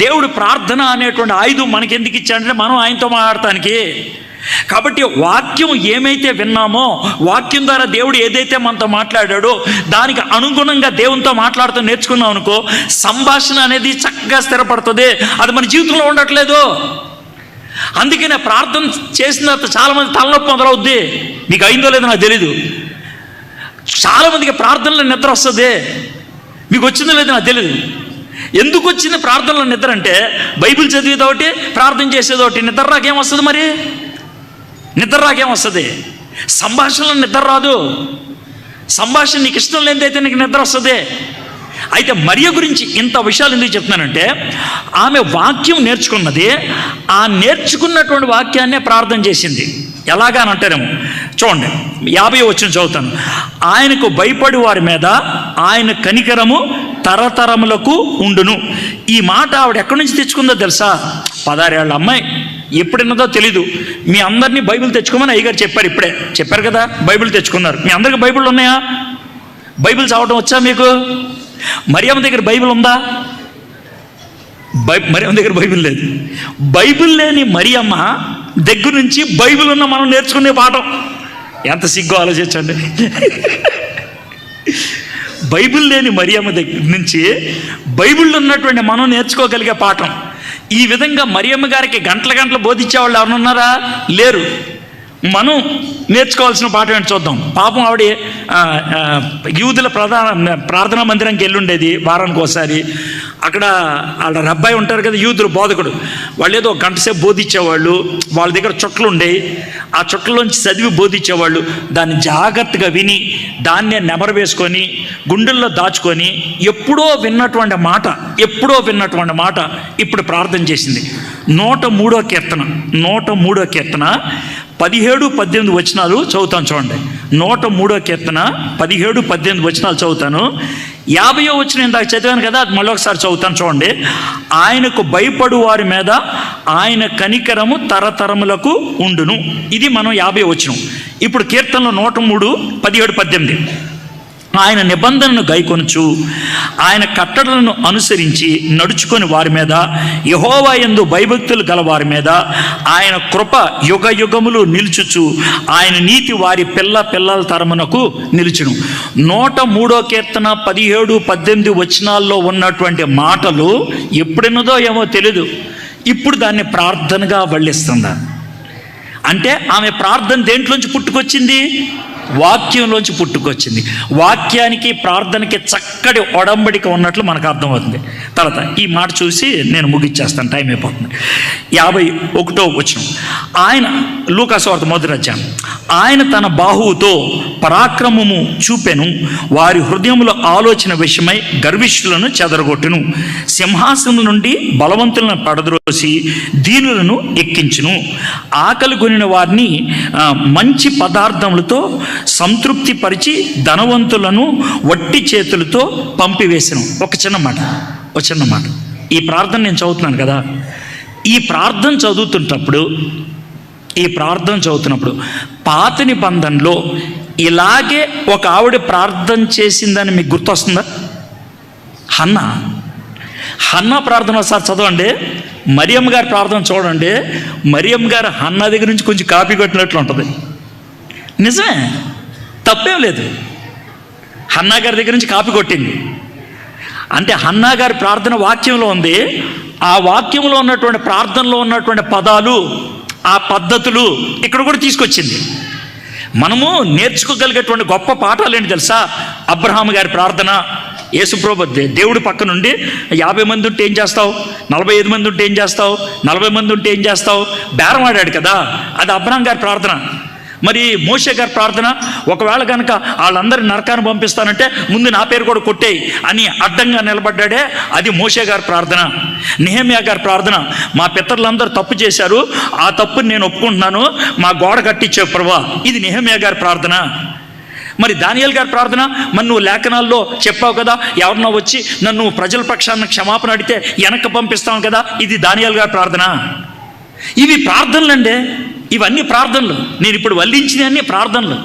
దేవుడు ప్రార్థన అనేటువంటి ఆయుధం మనకి ఎందుకు ఇచ్చాడంటే మనం ఆయనతో మాట్లాడటానికి. కాబట్టి వాక్యం ఏమైతే విన్నామో, వాక్యం ద్వారా దేవుడు ఏదైతే మనతో మాట్లాడాడో దానికి అనుగుణంగా దేవునితో మాట్లాడుతూ నేర్చుకున్నాం అనుకో, సంభాషణ అనేది చక్కగా స్థిరపడుతుంది. అది మన జీవితంలో ఉండట్లేదు. అందుకనే ప్రార్థన చేసిన తర్వాత చాలామంది తలనొప్పి మొదలవుద్ది. మీకు అయిందో లేదో నాకు తెలీదు. చాలామందికి ప్రార్థనలో నిద్ర వస్తుంది. మీకు వచ్చిందో లేదో నాకు తెలీదు. ఎందుకు వచ్చింది ప్రార్థనలో నిద్ర అంటే, బైబిల్ చదివేదోటి ప్రార్థన చేసేదోటి. నిద్ర రాకేమొస్తుంది? మరి నిద్ర రాకేమొస్తుంది? సంభాషణలో నిద్ర రాదు. సంభాషణ నీకు ఇష్టం లేనిదైతే నీకు నిద్ర వస్తుంది. అయితే మరియ గురించి ఇంత విషయాలు ఎందుకు చెప్తున్నానంటే, ఆమె వాక్యం నేర్చుకున్నది, ఆ నేర్చుకున్నటువంటి వాక్యాన్నే ప్రార్థన చేసింది. ఎలాగా అని అంటారేమో చూడండి, 50వ వచనం చదువుతాను. ఆయనకు భయపడి వారి మీద ఆయన కనికరము తరతరములకు ఉండును. ఈ మాట ఆవిడ ఎక్కడి నుంచి తెచ్చుకుందో తెలుసా? 16 ఏళ్ళ అమ్మాయి, ఎప్పుడున్నదో తెలీదు. మీ అందరినీ బైబిల్ తెచ్చుకోమని అయ్యగారు చెప్పారు. ఇప్పుడే చెప్పారు కదా, బైబిల్ తెచ్చుకున్నారు. మీ అందరికీ బైబిల్ ఉన్నాయా? బైబిల్ చదవటం వచ్చా మీకు? మరియమ్మ దగ్గర బైబిల్ ఉందా? మరియమ్మ దగ్గర బైబిల్ లేదు. బైబిల్ లేని మరియమ్మ దగ్గర నుంచి బైబిల్ ఉన్న మనం నేర్చుకునే పాఠం ఎంత సిగ్గు ఆలోచించండి. బైబిల్ లేని మరియమ్మ దగ్గర నుంచి బైబిల్లో ఉన్నటువంటి మనం నేర్చుకోగలిగే పాఠం. ఈ విధంగా మరియమ్మ గారికి గంటలు బోధించేవాళ్ళు ఎవరున్నారా? లేరు. మనం నేర్చుకోవాల్సిన పాఠం ఏంటి చూద్దాం. పాపం ఆవిడ యూదుల ప్రార్థనా మందిరానికి వెళ్ళుండేది వారానికి ఒకసారి. అక్కడ వాళ్ళ అబ్బాయి ఉంటారు కదా, యూదులు బోధకుడు, వాళ్ళు ఏదో 1 గంట సేపు బోధించేవాళ్ళు. వాళ్ళ దగ్గర చుట్టలు ఉండేవి, ఆ చుట్టలోంచి చదివి బోధించేవాళ్ళు. దాన్ని జాగ్రత్తగా విని దాన్నే నెమరు వేసుకొని గుండెల్లో దాచుకొని ఎప్పుడో విన్నటువంటి మాట ఇప్పుడు ప్రార్థన చేసింది. 103వ కీర్తన 17-18 వచనాలు చదువుతాను చూడండి. 103వ కీర్తన 17-18 వచనాలు చదువుతాను. 50వ వచనం ఇందాక చదివాను కదా, అది మళ్ళీ ఒకసారి చదువుతాను చూడండి. ఆయనకు భయపడు వారి మీద ఆయన కనికరము తరతరములకు ఉండును. ఇది మనం 50వ వచనం. ఇప్పుడు కీర్తనలో 103:17-18. ఆయన నిబంధనను గైకొనుచు ఆయన కట్టడలను అనుసరించి నడుచుకొని వారి మీద, యెహోవా యందు భయభక్తులు గల వారి మీద ఆయన కృప యుగ యుగములు నిలుచుచు ఆయన నీతి వారి పిల్లల తరమునకు నిలుచును. 103వ కీర్తన 17-18 వచనాల్లో ఉన్నటువంటి మాటలు ఎప్పుడున్నదో ఏమో తెలీదు, ఇప్పుడు దాన్ని ప్రార్థనగా వల్లిస్తుందా? అంటే ఆమె ప్రార్థన దేంట్లోంచి పుట్టుకొచ్చింది? వాక్యంలోంచి పుట్టుకొచ్చింది. వాక్యానికి ప్రార్థనకి చక్కటి ఒడంబడిక ఉన్నట్లు మనకు అర్థమవుతుంది. తర్వాత ఈ మాట చూసి నేను ముగిచ్చేస్తాను, టైం అయిపోతుంది. 51వ వచనం, ఆయన లూకా సువార్త 1వ అధ్యాయం, ఆయన తన బాహువుతో పరాక్రమము చూపెను, వారి హృదయములో ఆలోచన విషయమై గర్విష్ఠులను చెదరగొట్టును, సింహాసనం నుండి బలవంతులను పడద్రోసి దీనులను ఎక్కించును, ఆకలి కొనిన వారిని మంచి పదార్థములతో సంతృప్తి పరిచి ధనవంతులను వట్టి చేతులతో పంపివేసను. ఒక చిన్న మాట, ఈ ప్రార్థన నేను చదువుతున్నాను కదా, ఈ ప్రార్థన చదువుతున్నప్పుడు పాత నిబంధనలో ఇలాగే ఒక ఆవిడ ప్రార్థన చేసిందని మీకు గుర్తొస్తుందా? హన్నా ప్రార్థన ఒకసారి చదవండి. మరియమ్మ గారి ప్రార్థన చూడండి. మరియమ్మ గారు హన్నా దగ్గర నుంచి కొంచెం కాపీ కొట్టినట్లు ఉంటుంది. నిజమే, తప్పేం లేదు. హన్నా గారి దగ్గర నుంచి కాపీ కొట్టింది అంటే హన్నా గారి ప్రార్థన వాక్యంలో ఉంది. ఆ వాక్యంలో ఉన్నటువంటి ప్రార్థనలో ఉన్నటువంటి పదాలు, ఆ పద్ధతులు ఇక్కడ కూడా తీసుకొచ్చింది. మనము నేర్చుకోగలిగేటువంటి గొప్ప పాఠాలు ఏంటి తెలుసా? అబ్రహాము గారి ప్రార్థన, యేసుప్రభు దేవుడి పక్క నుండి 50 మంది ఉంటే ఏం చేస్తావు, 45 మంది ఉంటే ఏం చేస్తావు, 40 మంది ఉంటే ఏం చేస్తావు, బేరం ఆడాడు కదా, అది అబ్రహాం గారి ప్రార్థన. మరి మోషే గారి ప్రార్థన, ఒకవేళ కనుక వాళ్ళందరినీ నరకాన్ని పంపిస్తానంటే ముందు నా పేరు కూడా కొట్టేయి అని అడ్డంగా నిలబడ్డాడే, అది మోషే గారి ప్రార్థన. నెహెమ్యా గారి ప్రార్థన, మా పితరులందరూ తప్పు చేశారు, ఆ తప్పుని నేను ఒప్పుకుంటున్నాను, మా గోడ కట్టించే ప్రభువా, ఇది నెహెమ్యా గారి ప్రార్థన. మరి దానియేలు గారి ప్రార్థన, మరి నువ్వు లేఖనాల్లో చెప్పావు కదా, ఎవరినో వచ్చి నన్ను ప్రజల పక్షాన క్షమాపణ అడిగితే వెనక్కి పంపిస్తావు కదా, ఇది దానియేలు గారి ప్రార్థన. ఇవి ప్రార్థనలండి, ఇవన్నీ ప్రార్థనలు. నేను ఇప్పుడు వల్లించిన అన్ని ప్రార్థనలు.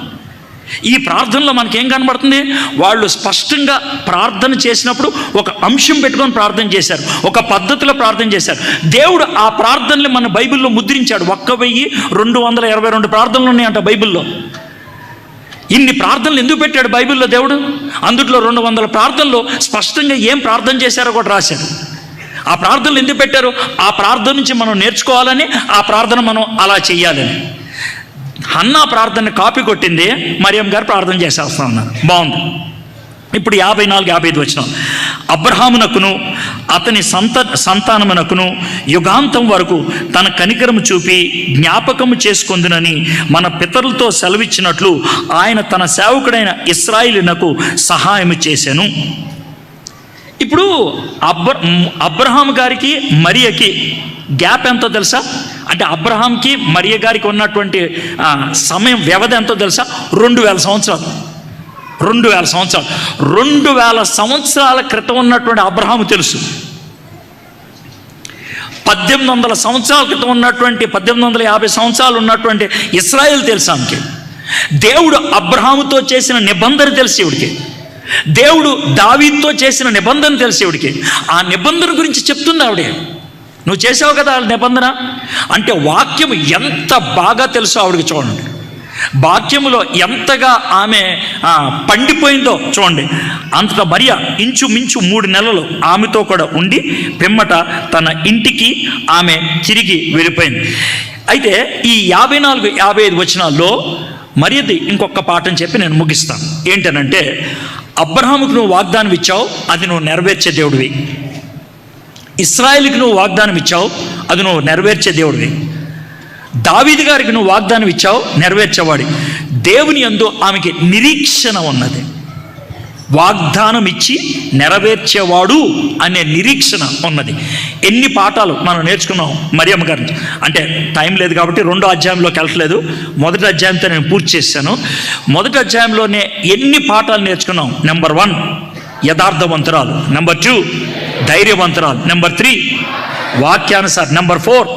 ఈ ప్రార్థనలో మనకేం కనబడుతుంది? వాళ్ళు స్పష్టంగా ప్రార్థన చేసినప్పుడు ఒక అంశం పెట్టుకొని ప్రార్థన చేశారు, ఒక పద్ధతిలో ప్రార్థన చేశారు. దేవుడు ఆ ప్రార్థనలు మన బైబిల్లో ముద్రించాడు. 1222 ప్రార్థనలు ఉన్నాయంట బైబిల్లో. ఇన్ని ప్రార్థనలు ఎందుకు పెట్టాడు బైబిల్లో దేవుడు? అందుట్లో 200 ప్రార్థనలు స్పష్టంగా ఏం ప్రార్థన చేశారో కూడా రాశారు. ఆ ప్రార్థనలు ఎందుకు పెట్టారు? ఆ ప్రార్థన నుంచి మనం నేర్చుకోవాలని, ఆ ప్రార్థన మనం అలా చెయ్యాలని. హన్నా ప్రార్థన కాపీ కొట్టింది, మరియమ్మ గారు ప్రార్థన చేసేస్తా ఉన్నారు. బాగుంది. ఇప్పుడు 54, 55 వచనం, అబ్రహామునకును అతని సంతానమునకును యుగాంతం వరకు తన కనికరము చూపి జ్ఞాపకము చేసుకొందునని మన పితరులతో సెలవిచ్చినట్లు ఆయన తన సేవకుడైన ఇశ్రాయేలునకు సహాయము చేశాను. ఇప్పుడు అబ్రహాం గారికి మరియకి గ్యాప్ ఎంతో తెలుసా? అంటే అబ్రహాంకి మరియ గారికి ఉన్నటువంటి సమయం వ్యవధి ఎంతో తెలుసా? 2000 సంవత్సరాలు. 2000 సంవత్సరాల క్రితం ఉన్నటువంటి అబ్రహాము తెలుసు. 1800 సంవత్సరాల క్రితం ఉన్నటువంటి 1850 సంవత్సరాలు ఉన్నటువంటి ఇశ్రాయేల్ తెలుసు ఆమెకి. దేవుడు అబ్రహాముతో చేసిన నిబంధన తెలుసు ఇవిడికి. దేవుడు దావీదుతో చేసిన నిబంధన తెలుసు ఇవిడికి. ఆ నిబంధన గురించి చెప్తుంది ఆవిడే. నువ్వు చేసావు కదా ఆ నిబంధన అంటే, వాక్యం ఎంత బాగా తెలుసో ఆవిడకి చూడండి. వాక్యములో ఎంతగా ఆమె పండిపోయిందో చూడండి. అంతటా మరియ ఇంచుమించు 3 నెలలు ఆమెతో కూడా ఉండి పిమ్మట తన ఇంటికి ఆమె తిరిగి వెళ్ళిపోయింది. అయితే ఈ 54, 55 వచనాల్లో మరియది ఇంకొక పాఠం చెప్పి నేను ముగిస్తాను. ఏంటనంటే, అబ్రహాముకు నువ్వు వాగ్దానం ఇచ్చావు, అది నువ్వు నెరవేర్చే దేవుడివి. ఇశ్రాయేలుకి నువ్వు వాగ్దానం ఇచ్చావు, అది నువ్వు నెరవేర్చే దేవుడివి. దావీదు గారికి నువ్వు వాగ్దానం ఇచ్చావు, నెరవేర్చేవాడి. దేవుని యందు ఆమెకి నిరీక్షణ ఉన్నది. వాగ్దానం ఇచ్చి నెరవేర్చేవాడు అనే నిరీక్షణ ఉన్నది. ఎన్ని పాఠాలు మనం నేర్చుకున్నాం మరియమ్మ గారిని. అంటే టైం లేదు కాబట్టి 2వ అధ్యాయంలోకి వెళ్ళట్లేదు. 1వ అధ్యాయంతో నేను పూర్తి చేశాను. 1వ అధ్యాయంలోనే ఎన్ని పాఠాలు నేర్చుకున్నాం. నెంబర్ 1 యథార్థవంతురాలు, నెంబర్ 2 ధైర్యవంతురాలు, నెంబర్ 3 వాక్యానుసారం, నెంబర్ 4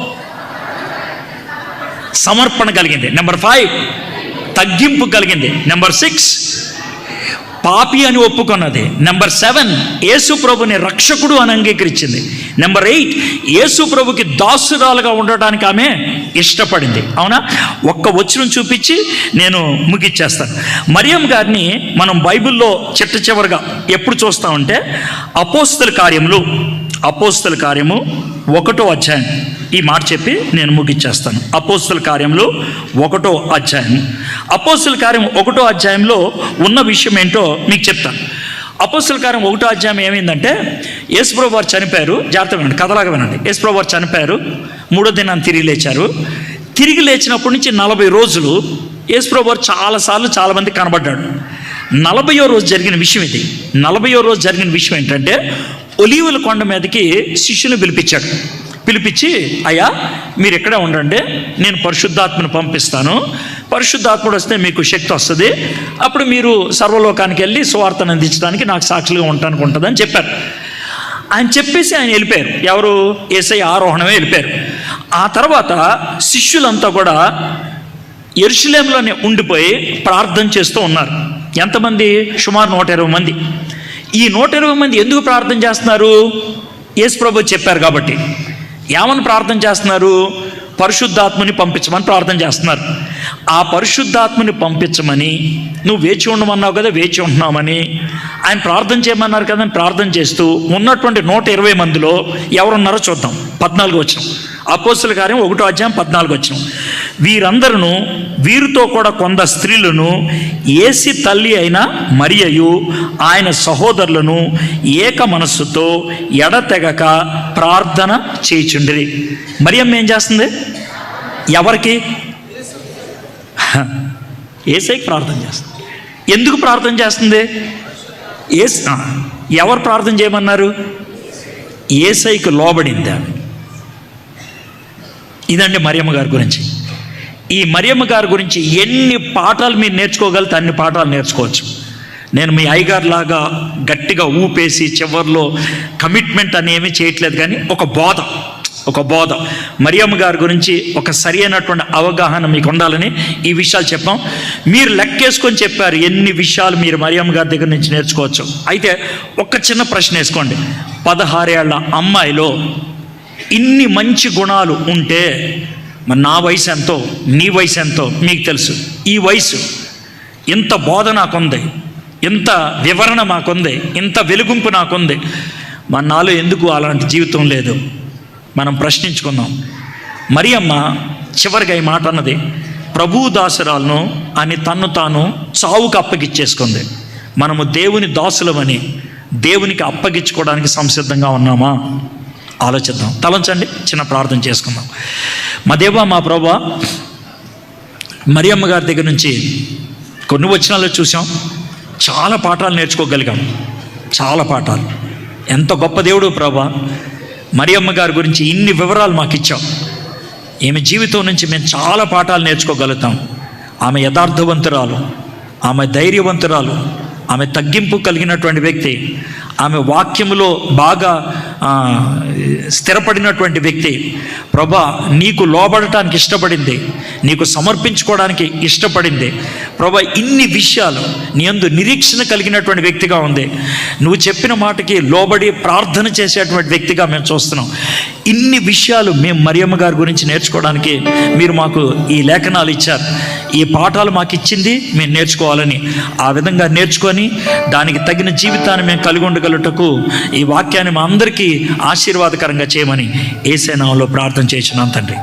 సమర్పణ కలిగింది, నెంబర్ 5 తగ్గింపు కలిగింది, నెంబర్ 6 పాపి అని ఒప్పుకున్నది, నెంబర్ 7 యేసు ప్రభుని రక్షకుడు అని అంగీకరించింది, నెంబర్ 8 యేసు ప్రభుకి దాసురాలుగా ఉండటానికి ఆమె ఇష్టపడింది. అవునా? ఒక్క వచనం చూపించి నేను ముగిచ్చేస్తాను. మరియమ్మ గారిని మనం బైబిల్లో చిట్ట చివరిగా ఎప్పుడు చూస్తామంటే అపోస్తల కార్యములు అపోస్తల కార్యము 1వ అధ్యాయం. ఈ మాట చెప్పి నేను ముగించేస్తాను. అపోస్తల కార్యంలో 1వ అధ్యాయం. అపోస్తల కార్యం 1వ అధ్యాయంలో ఉన్న విషయం ఏంటో మీకు చెప్తాను. అపోస్తల కార్యం 1వ అధ్యాయం ఏమైందంటే, యేసుప్రభు వారు చనిపోయారు. జాగ్రత్తగా వినండి, కథలాగా వినండి. యేసుప్రభు వారు చనిపోయారు, 3వ దినాన్ని తిరిగి లేచారు. తిరిగి లేచినప్పటి నుంచి 40 రోజులు యేసుప్రభు వారు చాలామంది కనబడ్డాడు. 40వ రోజు జరిగిన విషయం ఇది. 40వ రోజు జరిగిన విషయం ఏంటంటే, ఒలీవల కొండ మీదకి శిష్యుని పిలిపించి, అయ్యా మీరు ఇక్కడే ఉండండి, నేను పరిశుద్ధాత్మను పంపిస్తాను. పరిశుద్ధాత్ముడు వస్తే మీకు శక్తి వస్తుంది, అప్పుడు మీరు సర్వలోకానికి వెళ్ళి సువార్తను అందించడానికి నాకు సాక్షులుగా ఉండటానికి ఉంటుందని చెప్పారు. ఆయన చెప్పేసి ఆయన వెళ్ళిపోయారు. ఎవరు? యేసయ్య ఆరోహణమే వెళ్ళిపోయారు. ఆ తర్వాత శిష్యులంతా కూడా యెరూషలేములోనే ఉండిపోయి ప్రార్థన చేస్తూ ఉన్నారు. ఎంతమంది? సుమారు 120 మంది. ఈ 120 మంది ఎందుకు ప్రార్థన చేస్తున్నారు? యేసుప్రభు చెప్పారు కాబట్టి. ఏమని ప్రార్థన చేస్తున్నారు? పరిశుద్ధాత్మని పంపించమని ప్రార్థన చేస్తున్నారు. ఆ పరిశుద్ధాత్మని పంపించమని నువ్వు వేచి ఉండమన్నావు కదా, వేచి ఉంటున్నామని ఆయన ప్రార్థన చేయమన్నారు కదా అని ప్రార్థన చేస్తూ ఉన్నటువంటి 120 మందిలో ఎవరున్నారో చూద్దాం. 14 వచనం, అపోస్తల కార్యం 1వ అధ్యాయం 14 వచనం. వీరందరూ వీరితో కూడా కొంత స్త్రీలను, యేసు తల్లి అయిన మరియయు ఆయన సహోదరులను ఏక మనస్సుతో ఎడతెగక ప్రార్థన చేయుచుండిరి. మరియమ్మ ఏం చేస్తుంది? ఎవరికి? యేసయ్యకి ప్రార్థన చేస్తుంది. ఎందుకు ప్రార్థన చేస్తుంది? ఎవరు ప్రార్థన చేయమన్నారు? యేసయ్యకి లోబడింది. ఇదండి మరియమ్మ గారి గురించి. ఈ మరియమ్మ గారి గురించి ఎన్ని పాఠాలు మీరు నేర్చుకోగలిగితే అన్ని పాఠాలు నేర్చుకోవచ్చు. నేను మీ అయ్యగారు లాగా గట్టిగా ఊపేసి చివరిలో కమిట్మెంట్ అని ఏమీ చేయట్లేదు, కానీ ఒక బోధ మరియమ్మ గారి గురించి ఒక సరి అయినటువంటి అవగాహన మీకు ఉండాలని ఈ విషయాలు చెప్పాం. మీరు లెక్కేసుకొని చెప్పారు ఎన్ని విషయాలు మీరు మరియమ్మ గారి దగ్గర నుంచి నేర్చుకోవచ్చు. అయితే ఒక చిన్న ప్రశ్న వేసుకోండి. 16 ఏళ్ల అమ్మాయిలో ఇన్ని మంచి గుణాలు ఉంటే మరి నా వయసు ఎంతో, నీ వయసు ఎంతో మీకు తెలుసు. ఈ వయసు ఇంత బోధ నాకుంది, ఇంత వివరణ మాకుంది, ఇంత వెలుగుంపు నాకుంది, మరి నాలో ఎందుకు అలాంటి జీవితం లేదు? మనం ప్రశ్నించుకుందాం. మరియమ్మ చివరిగా ఈ మాట అన్నది, ప్రభువు దాసురాలను అని తన్ను తాను చావుకు అప్పగిచ్చేసుకుంది. మనము దేవుని దాసులమని దేవునికి అప్పగించుకోవడానికి సంసిద్ధంగా ఉన్నామా? ఆలోచిద్దాం. తలంచండి, చిన్న ప్రార్థన చేసుకుందాం. మా దేవా, మా ప్రభువా, మరియమ్మ గారి దగ్గర నుంచి కొన్ని వచనాలు చూసాం. చాలా పాఠాలు నేర్చుకోగలిగాం, చాలా పాఠాలు. ఎంత గొప్ప దేవుడు ప్రభువా. మరియమ్మ గారి గురించి ఇన్ని వివరాలు మాకు ఇచ్చాం. ఈమె జీవితం నుంచి మేము చాలా పాఠాలు నేర్చుకోగలుగుతాం. ఆమె యథార్థవంతురాలు, ఆమె ధైర్యవంతురాలు, ఆమె తగ్గింపు కలిగినటువంటి వ్యక్తి, ఆమె వాక్యములో బాగా స్థిరపడినటువంటి వ్యక్తి. ప్రభా, నీకు లోబడటానికి ఇష్టపడింది, నీకు సమర్పించుకోవడానికి ఇష్టపడింది. ప్రభా, ఇన్ని విషయాలు నీ యందు నిరీక్షణ కలిగినటువంటి వ్యక్తిగా ఉంది. నువ్వు చెప్పిన మాటకి లోబడి ప్రార్థన చేసేటువంటి వ్యక్తిగా మేము చూస్తున్నాం. ఇన్ని విషయాలు మేము మరియమ్మ గారి గురించి నేర్చుకోవడానికి మీరు మాకు ఈ లేఖనాలు ఇచ్చారు. ఈ పాఠాలు మాకు ఇచ్చింది మేము నేర్చుకోవాలని, ఆ విధంగా నేర్చుకొని దానికి తగిన జీవితాన్ని మేము కలిగి ఉండగలుగుటకు ఈ వాక్యాన్ని మా అందరికీ ఆశీర్వాదకరంగా చేయమని యేసు నామములో ప్రార్థన చేస్తున్నాం తండ్రి.